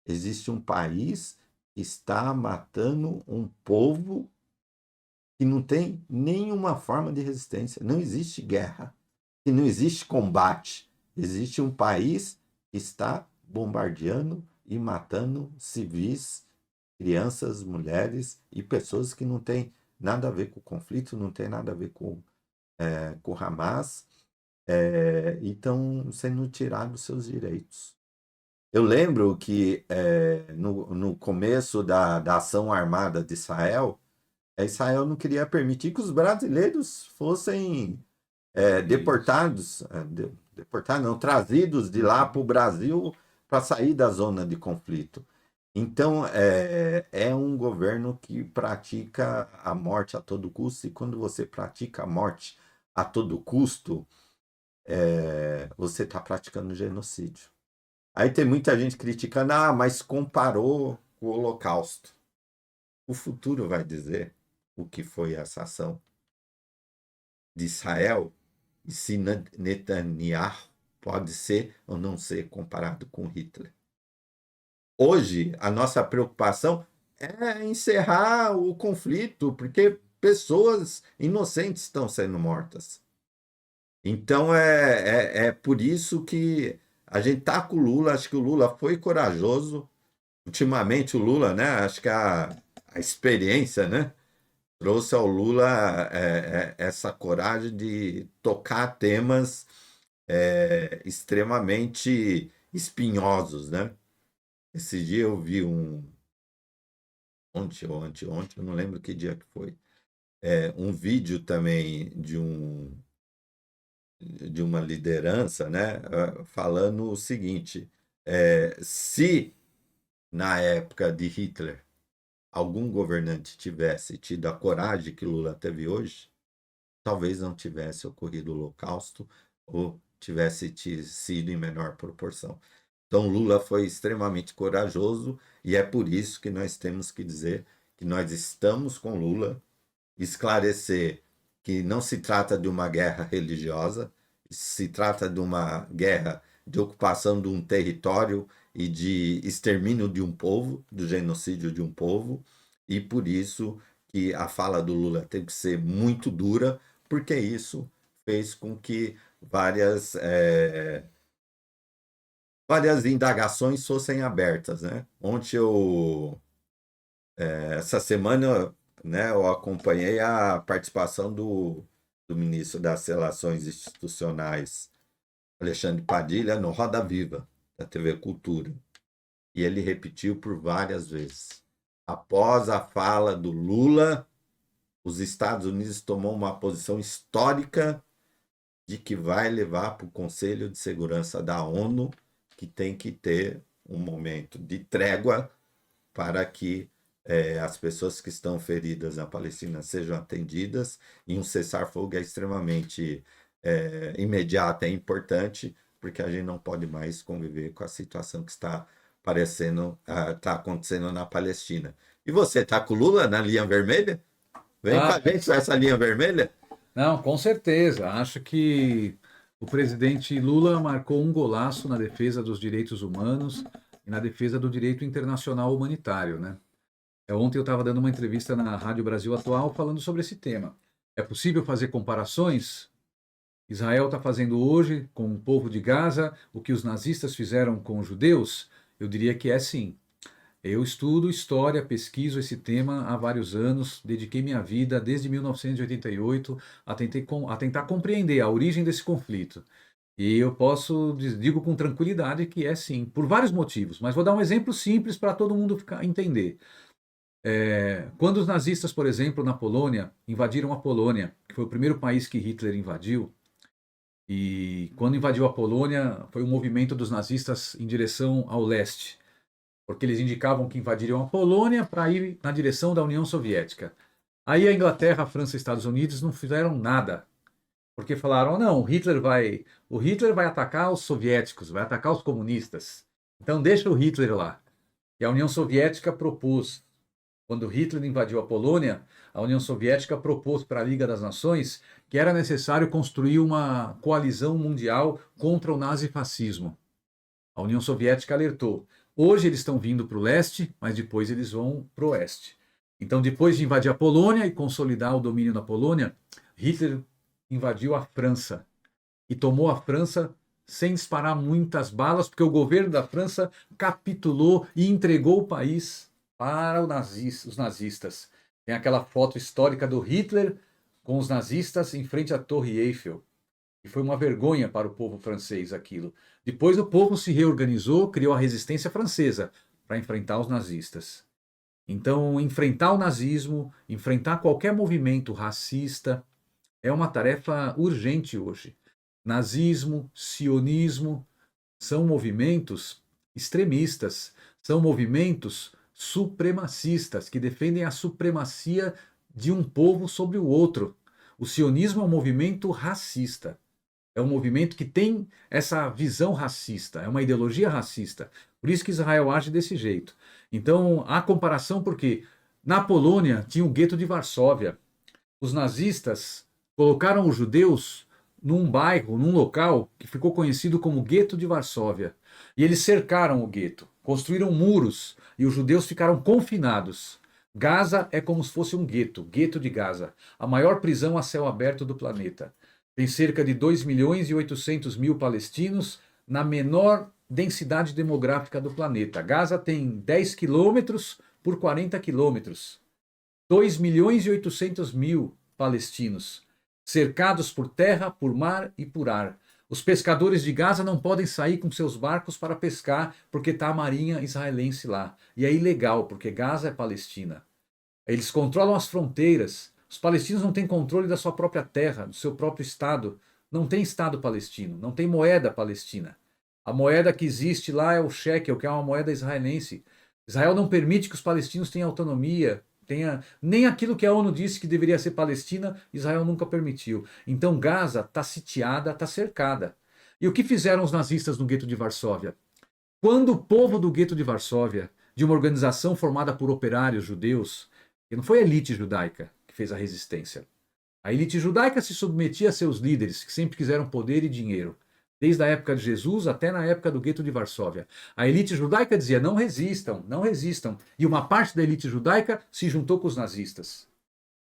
Existe um país que está matando um povo que não tem nenhuma forma de resistência. Não existe guerra. E não existe combate. Existe um país que está bombardeando e matando civis, crianças, mulheres e pessoas que não têm nada a ver com o conflito, não tem nada a ver com o Hamas, e estão sendo tirados seus direitos. Eu lembro que no começo da ação armada de Israel, Israel não queria permitir que os brasileiros fossem deportados, deportados não, trazidos de lá para o Brasil para sair da zona de conflito. Então, é um governo que pratica a morte a todo custo, e quando você pratica a morte a todo custo, você está praticando genocídio. Aí tem muita gente criticando, mas comparou com o Holocausto. O futuro vai dizer o que foi essa ação de Israel e se Netanyahu pode ser ou não ser comparado com Hitler. Hoje, a nossa preocupação é encerrar o conflito, porque pessoas inocentes estão sendo mortas. Então, é por isso que a gente está com o Lula. Acho que o Lula foi corajoso. Ultimamente, o Lula, né? Acho que a experiência, né? Trouxe ao Lula essa coragem de tocar temas extremamente espinhosos, né? Esse dia eu vi ontem, eu não lembro que dia que foi, um vídeo também de uma liderança, né, falando o seguinte: se na época de Hitler algum governante tivesse tido a coragem que Lula teve hoje, talvez não tivesse ocorrido o Holocausto ou tivesse sido em menor proporção. Então, Lula foi extremamente corajoso e é por isso que nós temos que dizer que nós estamos com Lula, esclarecer que não se trata de uma guerra religiosa, se trata de uma guerra de ocupação de um território e de extermínio de um povo, do genocídio de um povo, e por isso que a fala do Lula tem que ser muito dura, porque isso fez com que várias indagações fossem abertas, né? Essa semana, né, eu acompanhei a participação do ministro das Relações Institucionais, Alexandre Padilha, no Roda Viva, da TV Cultura. E ele repetiu por várias vezes. Após a fala do Lula, os Estados Unidos tomou uma posição histórica de que vai levar para o Conselho de Segurança da ONU, que tem que ter um momento de trégua para que as pessoas que estão feridas na Palestina sejam atendidas, e um cessar-fogo é extremamente imediato, é importante, porque a gente não pode mais conviver com a situação que está acontecendo na Palestina. E você está com o Lula na linha vermelha? Vem com a gente essa linha vermelha? Não, com certeza. Acho que o presidente Lula marcou um golaço na defesa dos direitos humanos e na defesa do direito internacional humanitário, né? Ontem eu estava dando uma entrevista na Rádio Brasil Atual falando sobre esse tema. É possível fazer comparações? Israel está fazendo hoje com o povo de Gaza o que os nazistas fizeram com os judeus? Eu diria que é sim. Eu estudo história, pesquiso esse tema há vários anos, dediquei minha vida desde 1988 a tentar compreender a origem desse conflito. E eu digo com tranquilidade que é sim, por vários motivos, mas vou dar um exemplo simples para todo mundo entender. Quando os nazistas, por exemplo, na Polônia, invadiram a Polônia, que foi o primeiro país que Hitler invadiu, e quando invadiu a Polônia, foi um movimento dos nazistas em direção ao leste, porque eles indicavam que invadiriam a Polônia para ir na direção da União Soviética. Aí a Inglaterra, a França e os Estados Unidos não fizeram nada, porque falaram, não, o Hitler vai atacar os soviéticos, vai atacar os comunistas. Então deixa o Hitler lá. E a União Soviética propôs, quando Hitler invadiu a Polônia, a União Soviética propôs para a Liga das Nações que era necessário construir uma coalizão mundial contra o nazifascismo. A União Soviética alertou. Hoje eles estão vindo para o leste, mas depois eles vão para o oeste. Então, depois de invadir a Polônia e consolidar o domínio da Polônia, Hitler invadiu a França e tomou a França sem disparar muitas balas, porque o governo da França capitulou e entregou o país para os nazistas. Tem aquela foto histórica do Hitler com os nazistas em frente à Torre Eiffel. E foi uma vergonha para o povo francês aquilo. Depois o povo se reorganizou, criou a resistência francesa para enfrentar os nazistas. Então, enfrentar o nazismo, enfrentar qualquer movimento racista, é uma tarefa urgente hoje. Nazismo, sionismo, são movimentos extremistas, são movimentos supremacistas, que defendem a supremacia de um povo sobre o outro. O sionismo é um movimento racista. É um movimento que tem essa visão racista, é uma ideologia racista. Por isso que Israel age desse jeito. Então, há comparação porque na Polônia tinha o gueto de Varsóvia. Os nazistas colocaram os judeus num bairro, num local que ficou conhecido como Gueto de Varsóvia. E eles cercaram o gueto, construíram muros e os judeus ficaram confinados. Gaza é como se fosse um gueto, Gueto de Gaza, a maior prisão a céu aberto do planeta. Tem cerca de 2.800.000 palestinos na menor densidade demográfica do planeta. Gaza tem 10 quilômetros por 40 quilômetros. 2.800.000 palestinos, cercados por terra, por mar e por ar. Os pescadores de Gaza não podem sair com seus barcos para pescar porque está a marinha israelense lá. E é ilegal, porque Gaza é Palestina. Eles controlam as fronteiras. Os palestinos não têm controle da sua própria terra, do seu próprio Estado. Não tem Estado palestino, não tem moeda palestina. A moeda que existe lá é o shekel, que é uma moeda israelense. Israel não permite que os palestinos tenham autonomia, nem aquilo que a ONU disse que deveria ser Palestina, Israel nunca permitiu. Então Gaza está sitiada, está cercada. E o que fizeram os nazistas no gueto de Varsóvia? Quando o povo do gueto de Varsóvia, de uma organização formada por operários judeus, e não foi a elite judaica que fez a resistência. A elite judaica se submetia a seus líderes, que sempre quiseram poder e dinheiro. Desde a época de Jesus até na época do gueto de Varsóvia. A elite judaica dizia, não resistam, não resistam. E uma parte da elite judaica se juntou com os nazistas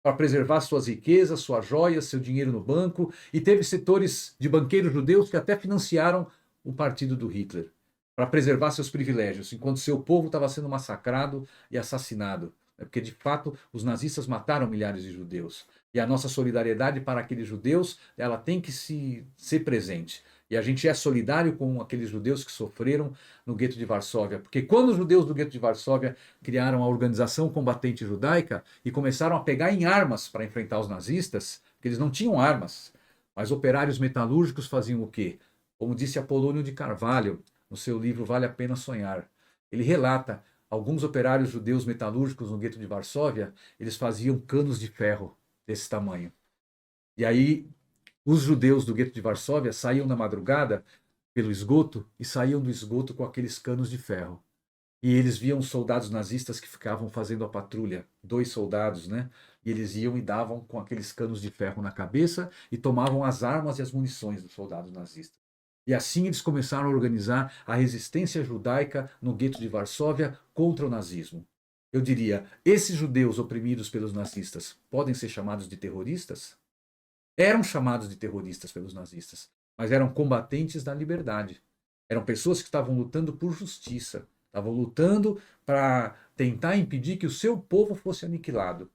para preservar suas riquezas, suas joias, seu dinheiro no banco. E teve setores de banqueiros judeus que até financiaram o partido do Hitler para preservar seus privilégios, enquanto seu povo estava sendo massacrado e assassinado. Porque, de fato, os nazistas mataram milhares de judeus. E a nossa solidariedade para aqueles judeus, ela tem que ser presente. E a gente é solidário com aqueles judeus que sofreram no gueto de Varsóvia. Porque quando os judeus do gueto de Varsóvia criaram a Organização Combatente Judaica e começaram a pegar em armas para enfrentar os nazistas, porque eles não tinham armas, mas operários metalúrgicos faziam o quê? Como disse Apolônio de Carvalho, no seu livro Vale a Pena Sonhar. Ele relata, alguns operários judeus metalúrgicos no gueto de Varsóvia, eles faziam canos de ferro desse tamanho. E aí os judeus do gueto de Varsóvia saíam na madrugada pelo esgoto e saíam do esgoto com aqueles canos de ferro. E eles viam os soldados nazistas que ficavam fazendo a patrulha, 2 soldados, né? E eles iam e davam com aqueles canos de ferro na cabeça e tomavam as armas e as munições dos soldados nazistas. E assim eles começaram a organizar a resistência judaica no gueto de Varsóvia contra o nazismo. Eu diria, esses judeus oprimidos pelos nazistas podem ser chamados de terroristas? Eram chamados de terroristas pelos nazistas, mas eram combatentes da liberdade. Eram pessoas que estavam lutando por justiça. estavam lutando para tentar impedir que o seu povo fosse aniquilado.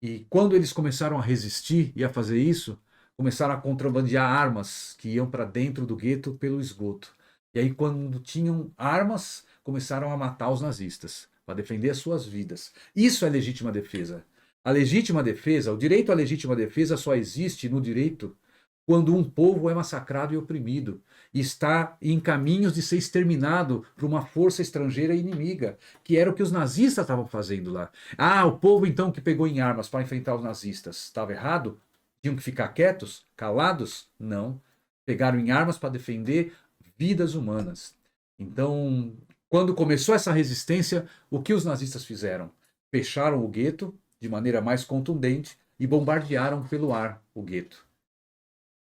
E quando eles começaram a resistir e a fazer isso, começaram a contrabandear armas que iam para dentro do gueto pelo esgoto. E aí, quando tinham armas, começaram a matar os nazistas para defender as suas vidas. Isso é legítima defesa. A legítima defesa, o direito à legítima defesa só existe no direito quando um povo é massacrado e oprimido, e está em caminhos de ser exterminado por uma força estrangeira inimiga, que era o que os nazistas estavam fazendo lá. Ah, o povo então que pegou em armas para enfrentar os nazistas estava errado? Tinham que ficar quietos, calados? Não. Pegaram em armas para defender vidas humanas. Então, quando começou essa resistência, o que os nazistas fizeram? Fecharam o gueto de maneira mais contundente e bombardearam pelo ar o gueto.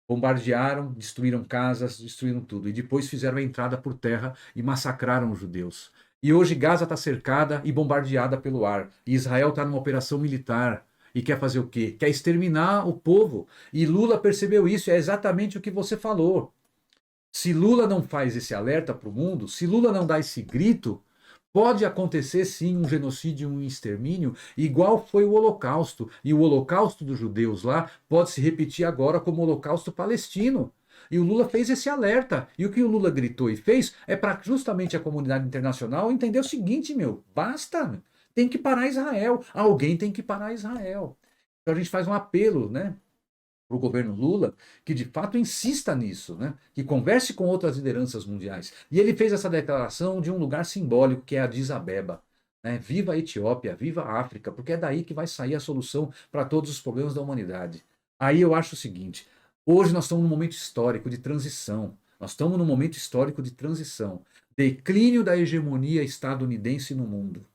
Bombardearam, destruíram casas, destruíram tudo. E depois fizeram a entrada por terra e massacraram os judeus. E hoje Gaza está cercada e bombardeada pelo ar. E Israel está numa operação militar. E quer fazer o quê? Quer exterminar o povo. E Lula percebeu isso. É exatamente o que você falou. Se Lula não faz esse alerta para o mundo, se Lula não dá esse grito, pode acontecer sim um genocídio, um extermínio, igual foi o Holocausto. E o Holocausto dos judeus lá pode se repetir agora como o Holocausto palestino. E o Lula fez esse alerta. E o que o Lula gritou e fez é para justamente a comunidade internacional entender o seguinte, meu, basta, tem que parar Israel. Alguém tem que parar Israel. Então a gente faz um apelo, né, para o governo Lula, que de fato insista nisso, né? Que converse com outras lideranças mundiais. E ele fez essa declaração de um lugar simbólico, que é Addis Abeba. Né? Viva a Etiópia, viva a África, porque é daí que vai sair a solução para todos os problemas da humanidade. Aí eu acho o seguinte, hoje nós estamos num momento histórico de transição. Nós estamos num momento histórico de transição. Declínio da hegemonia estadunidense no mundo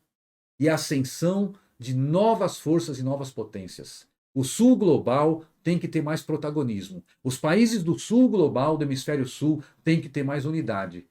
e ascensão de novas forças e novas potências. O Sul global tem que ter mais protagonismo. Os países do Sul global, do hemisfério Sul, têm que ter mais unidade.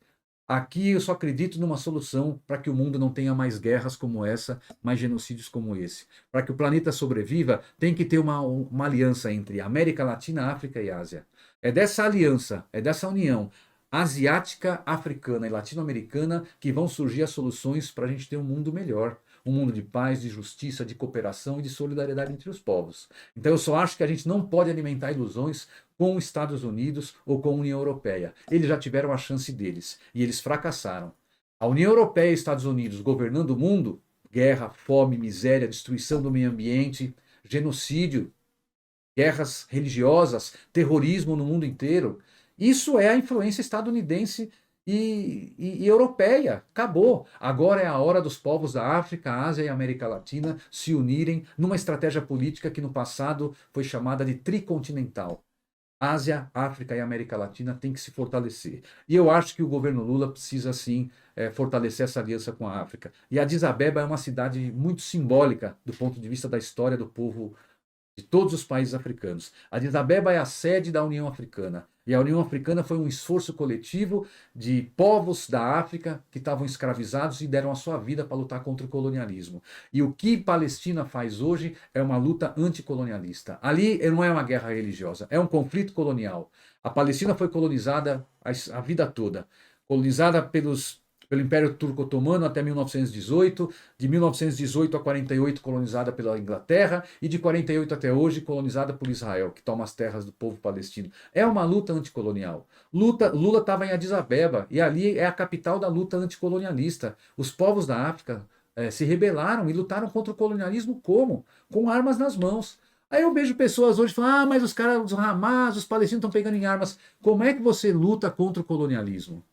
Aqui eu só acredito numa solução para que o mundo não tenha mais guerras como essa, mais genocídios como esse. Para que o planeta sobreviva, tem que ter uma aliança entre América Latina, África e Ásia. É dessa aliança, é dessa união asiática, africana e latino-americana que vão surgir as soluções para a gente ter um mundo melhor. Um mundo de paz, de justiça, de cooperação e de solidariedade entre os povos. Então eu só acho que a gente não pode alimentar ilusões com os Estados Unidos ou com a União Europeia. Eles já tiveram a chance deles e eles fracassaram. A União Europeia e Estados Unidos governando o mundo, guerra, fome, miséria, destruição do meio ambiente, genocídio, guerras religiosas, terrorismo no mundo inteiro. Isso é a influência estadunidense e europeia. Acabou. Agora é a hora dos povos da África, Ásia e América Latina se unirem numa estratégia política que no passado foi chamada de tricontinental. Ásia, África e América Latina têm que se fortalecer. E eu acho que o governo Lula precisa, sim, fortalecer essa aliança com a África. E Addis Abeba é uma cidade muito simbólica do ponto de vista da história do povo de todos os países africanos. Addis Abeba é a sede da União Africana. E a União Africana foi um esforço coletivo de povos da África que estavam escravizados e deram a sua vida para lutar contra o colonialismo. E o que Palestina faz hoje é uma luta anticolonialista. Ali não é uma guerra religiosa, é um conflito colonial. A Palestina foi colonizada a vida toda. Colonizada pelo Império Turco-Otomano até 1918, de 1918 a 48 colonizada pela Inglaterra e de 48 até hoje colonizada por Israel, que toma as terras do povo palestino. É uma luta anticolonial. Lula estava em Addis Abeba e ali é a capital da luta anticolonialista. Os povos da África se rebelaram e lutaram contra o colonialismo como? Com armas nas mãos. Aí eu vejo pessoas hoje falando, mas os caras, os Hamas, os palestinos estão pegando em armas. Como é que você luta contra o colonialismo?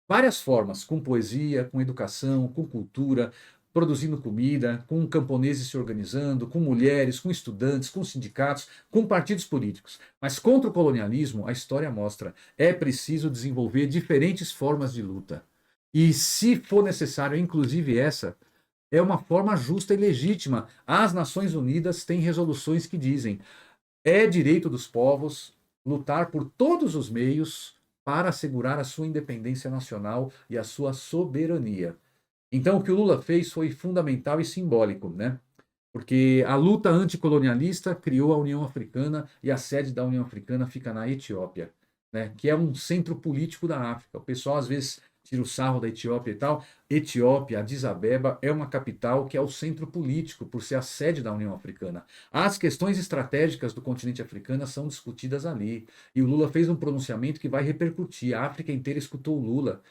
Várias formas, com poesia, com educação, com cultura, produzindo comida, com camponeses se organizando, com mulheres, com estudantes, com sindicatos, com partidos políticos. Mas contra o colonialismo, a história mostra, é preciso desenvolver diferentes formas de luta. E se for necessário, inclusive essa, é uma forma justa e legítima. As Nações Unidas têm resoluções que dizem, é direito dos povos lutar por todos os meios para assegurar a sua independência nacional e a sua soberania. Então, o que o Lula fez foi fundamental e simbólico, né? Porque a luta anticolonialista criou a União Africana e a sede da União Africana fica na Etiópia, né? Que é um centro político da África. O pessoal, às vezes, tira o sarro da Etiópia e tal. Etiópia, Addis Abeba, é uma capital que é o centro político, por ser a sede da União Africana. As questões estratégicas do continente africano são discutidas ali. E o Lula fez um pronunciamento que vai repercutir. A África inteira escutou o Lula.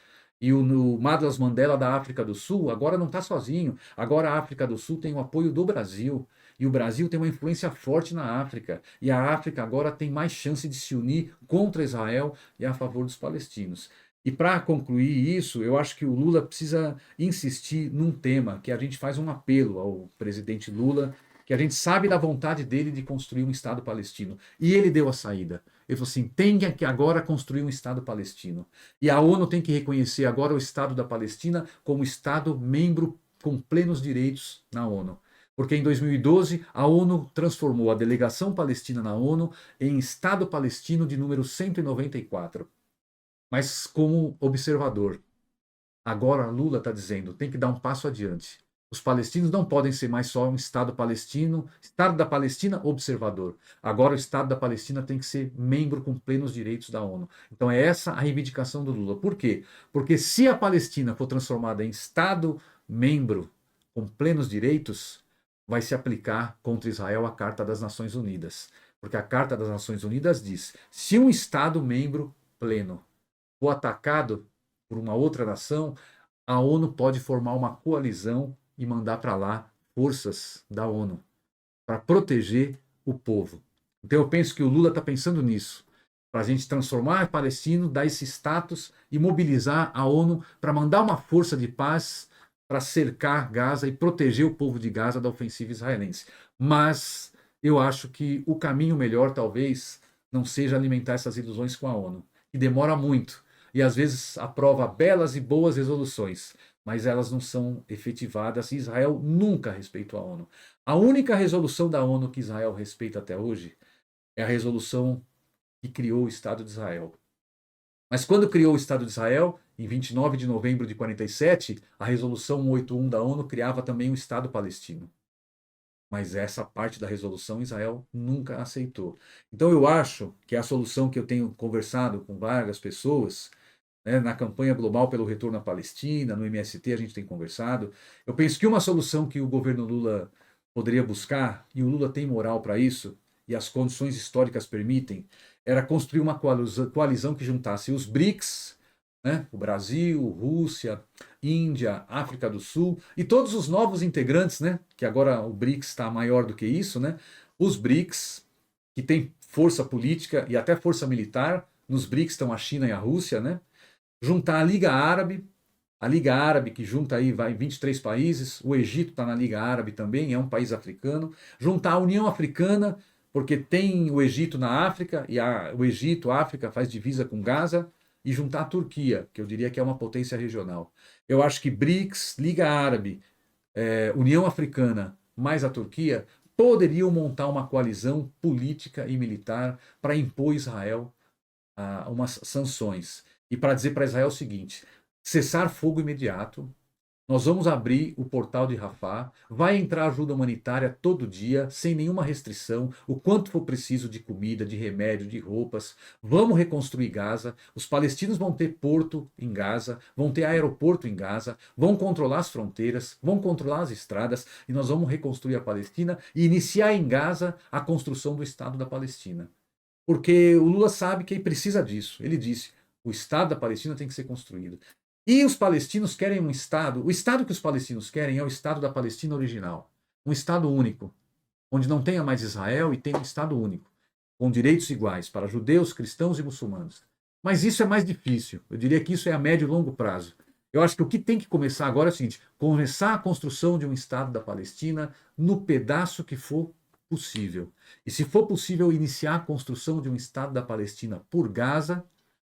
E o Madras Mandela da África do Sul agora não está sozinho. Agora a África do Sul tem o apoio do Brasil. E o Brasil tem uma influência forte na África. E a África agora tem mais chance de se unir contra Israel e a favor dos palestinos. E para concluir isso, eu acho que o Lula precisa insistir num tema que a gente faz um apelo ao presidente Lula, que a gente sabe da vontade dele de construir um Estado palestino. E ele deu a saída. Ele falou assim: tem que agora construir um Estado palestino. E a ONU tem que reconhecer agora o Estado da Palestina como Estado membro com plenos direitos na ONU. Porque em 2012 a ONU transformou a delegação palestina na ONU em Estado palestino de número 194, mas como observador. Agora Lula está dizendo, tem que dar um passo adiante. Os palestinos não podem ser mais só um Estado palestino, Estado da Palestina observador. Agora o Estado da Palestina tem que ser membro com plenos direitos da ONU. Então é essa a reivindicação do Lula. Por quê? Porque se a Palestina for transformada em Estado membro com plenos direitos, vai se aplicar contra Israel a Carta das Nações Unidas. Porque a Carta das Nações Unidas diz, se um Estado membro pleno for atacado por uma outra nação, a ONU pode formar uma coalizão e mandar para lá forças da ONU para proteger o povo. Então eu penso que o Lula está pensando nisso, para a gente transformar o palestino, dar esse status e mobilizar a ONU para mandar uma força de paz para cercar Gaza e proteger o povo de Gaza da ofensiva israelense. Mas eu acho que o caminho melhor talvez não seja alimentar essas ilusões com a ONU, que demora muito e às vezes aprova belas e boas resoluções, mas elas não são efetivadas e Israel nunca respeitou a ONU. A única resolução da ONU que Israel respeita até hoje é a resolução que criou o Estado de Israel. Mas quando criou o Estado de Israel, em 29 de novembro de 47, a resolução 181 da ONU criava também o Estado palestino. Mas essa parte da resolução Israel nunca aceitou. Então eu acho que a solução que eu tenho conversado com várias pessoas, né, na campanha global pelo retorno à Palestina, no MST a gente tem conversado, eu penso que uma solução que o governo Lula poderia buscar, e o Lula tem moral para isso, e as condições históricas permitem, era construir uma coalizão que juntasse os BRICS, né, o Brasil, Rússia, Índia, África do Sul e todos os novos integrantes, né, que agora o BRICS está maior do que isso, né, os BRICS, que tem força política e até força militar, nos BRICS estão a China e a Rússia, né, juntar a Liga Árabe que junta aí vai 23 países, o Egito está na Liga Árabe também, é um país africano, juntar a União Africana, porque tem o Egito na África, e o Egito, a África, faz divisa com Gaza, e juntar a Turquia, que eu diria que é uma potência regional. Eu acho que BRICS, Liga Árabe, União Africana, mais a Turquia, poderiam montar uma coalizão política e militar para impor Israel umas sanções. E para dizer para Israel o seguinte, cessar fogo imediato, nós vamos abrir o portal de Rafah, vai entrar ajuda humanitária todo dia, sem nenhuma restrição, o quanto for preciso de comida, de remédio, de roupas. Vamos reconstruir Gaza, os palestinos vão ter porto em Gaza, vão ter aeroporto em Gaza, vão controlar as fronteiras, vão controlar as estradas, e nós vamos reconstruir a Palestina e iniciar em Gaza a construção do Estado da Palestina. Porque o Lula sabe que ele precisa disso. Ele disse, o Estado da Palestina tem que ser construído. E os palestinos querem um Estado, o Estado que os palestinos querem é o Estado da Palestina original, um Estado único, onde não tenha mais Israel e tenha um Estado único, com direitos iguais para judeus, cristãos e muçulmanos. Mas isso é mais difícil, eu diria que isso é a médio e longo prazo. Eu acho que o que tem que começar agora é o seguinte, começar a construção de um Estado da Palestina no pedaço que for possível. E se for possível iniciar a construção de um Estado da Palestina por Gaza,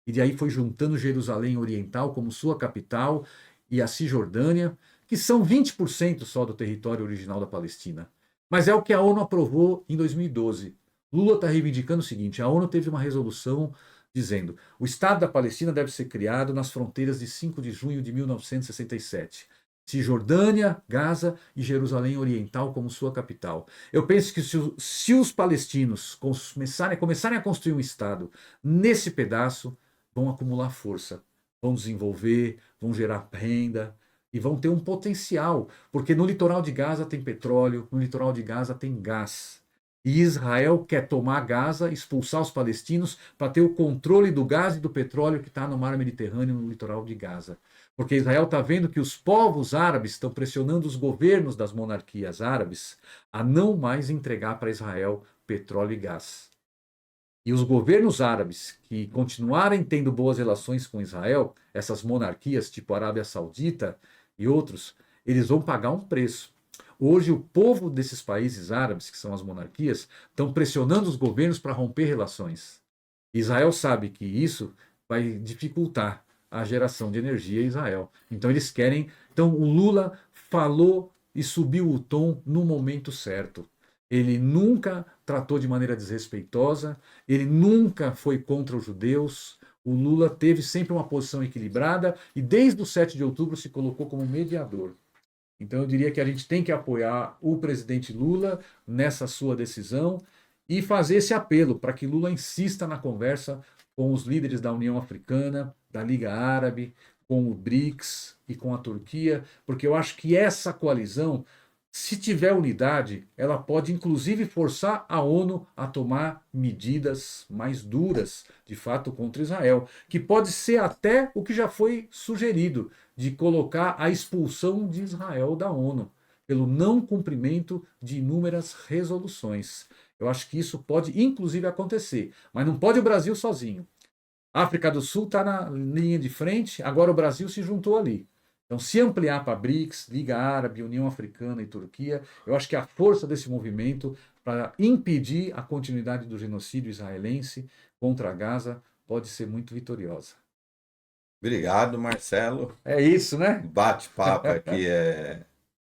e de aí foi juntando Jerusalém Oriental como sua capital e a Cisjordânia, que são 20% só do território original da Palestina. Mas é o que a ONU aprovou em 2012. Lula está reivindicando o seguinte, a ONU teve uma resolução dizendo o Estado da Palestina deve ser criado nas fronteiras de 5 de junho de 1967. Cisjordânia, Gaza e Jerusalém Oriental como sua capital. Eu penso que se os palestinos começarem a construir um Estado nesse pedaço, vão acumular força vão desenvolver, vão gerar renda e vão ter um potencial, porque no litoral de Gaza tem petróleo, no litoral de Gaza tem gás. E Israel quer tomar Gaza, expulsar os palestinos para ter o controle do gás e do petróleo que está no mar Mediterrâneo, no litoral de Gaza. Porque Israel está vendo que os povos árabes estão pressionando os governos das monarquias árabes a não mais entregar para Israel petróleo e gás. E os governos árabes que continuarem tendo boas relações com Israel, essas monarquias tipo Arábia Saudita e outros, eles vão pagar um preço. Hoje, o povo desses países árabes, que são as monarquias, estão pressionando os governos para romper relações. Israel sabe que isso vai dificultar a geração de energia em Israel. Então, eles querem. Então, o Lula falou e subiu o tom no momento certo. Ele nunca tratou de maneira desrespeitosa, ele nunca foi contra os judeus. O Lula teve sempre uma posição equilibrada e, desde o 7 de outubro, se colocou como mediador. Então, eu diria que a gente tem que apoiar o presidente Lula nessa sua decisão e fazer esse apelo para que Lula insista na conversa com os líderes da União Africana, da Liga Árabe, com o BRICS e com a Turquia, porque eu acho que essa coalizão, se tiver unidade, ela pode inclusive forçar a ONU a tomar medidas mais duras, de fato, contra Israel, que pode ser até o que já foi sugerido, de colocar a expulsão de Israel da ONU, pelo não cumprimento de inúmeras resoluções. Eu acho que isso pode inclusive acontecer, mas não pode o Brasil sozinho. A África do Sul está na linha de frente, agora o Brasil se juntou ali. Então, se ampliar para BRICS, Liga Árabe, União Africana e Turquia, eu acho que a força desse movimento para impedir a continuidade do genocídio israelense contra Gaza pode ser muito vitoriosa. Obrigado, Marcelo. É isso, né? Bate-papo aqui é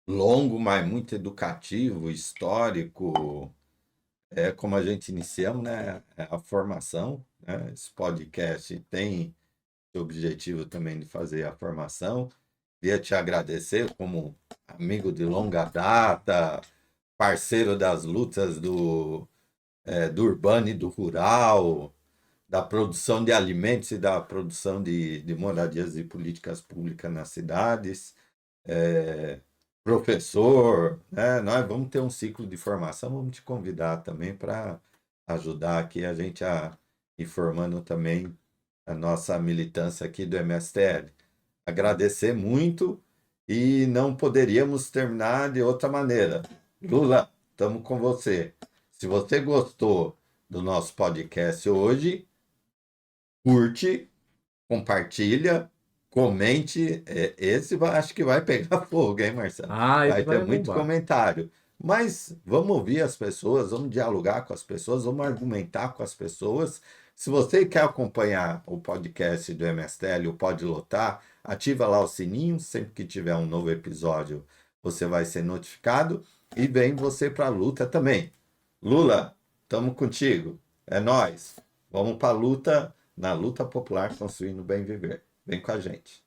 longo, mas muito educativo, histórico. É como a gente iniciamos, né? A formação, né? Esse podcast tem o objetivo também de fazer a formação. Queria te agradecer como amigo de longa data, parceiro das lutas do urbano e do rural, da produção de alimentos e da produção de moradias e políticas públicas nas cidades. Professor, né? Nós vamos ter um ciclo de formação, vamos te convidar também para ajudar aqui a gente a ir formando também a nossa militância aqui do MSTL. Agradecer muito e não poderíamos terminar de outra maneira. Lula, estamos com você. Se você gostou do nosso podcast hoje, curte, compartilha, comente. Esse acho que vai pegar fogo, hein, Marcelo? Esse Vai ter vai muito bombar. comentário. Mas vamos ouvir as pessoas, vamos dialogar com as pessoas, vamos argumentar com as pessoas. Se você quer acompanhar o podcast do MSTL, o Pode Lotar, ativa lá o sininho, sempre que tiver um novo episódio, você vai ser notificado e vem você para a luta também. Lula, estamos contigo. É nós. Vamos para a luta, na luta popular, construindo o bem viver. Vem com a gente.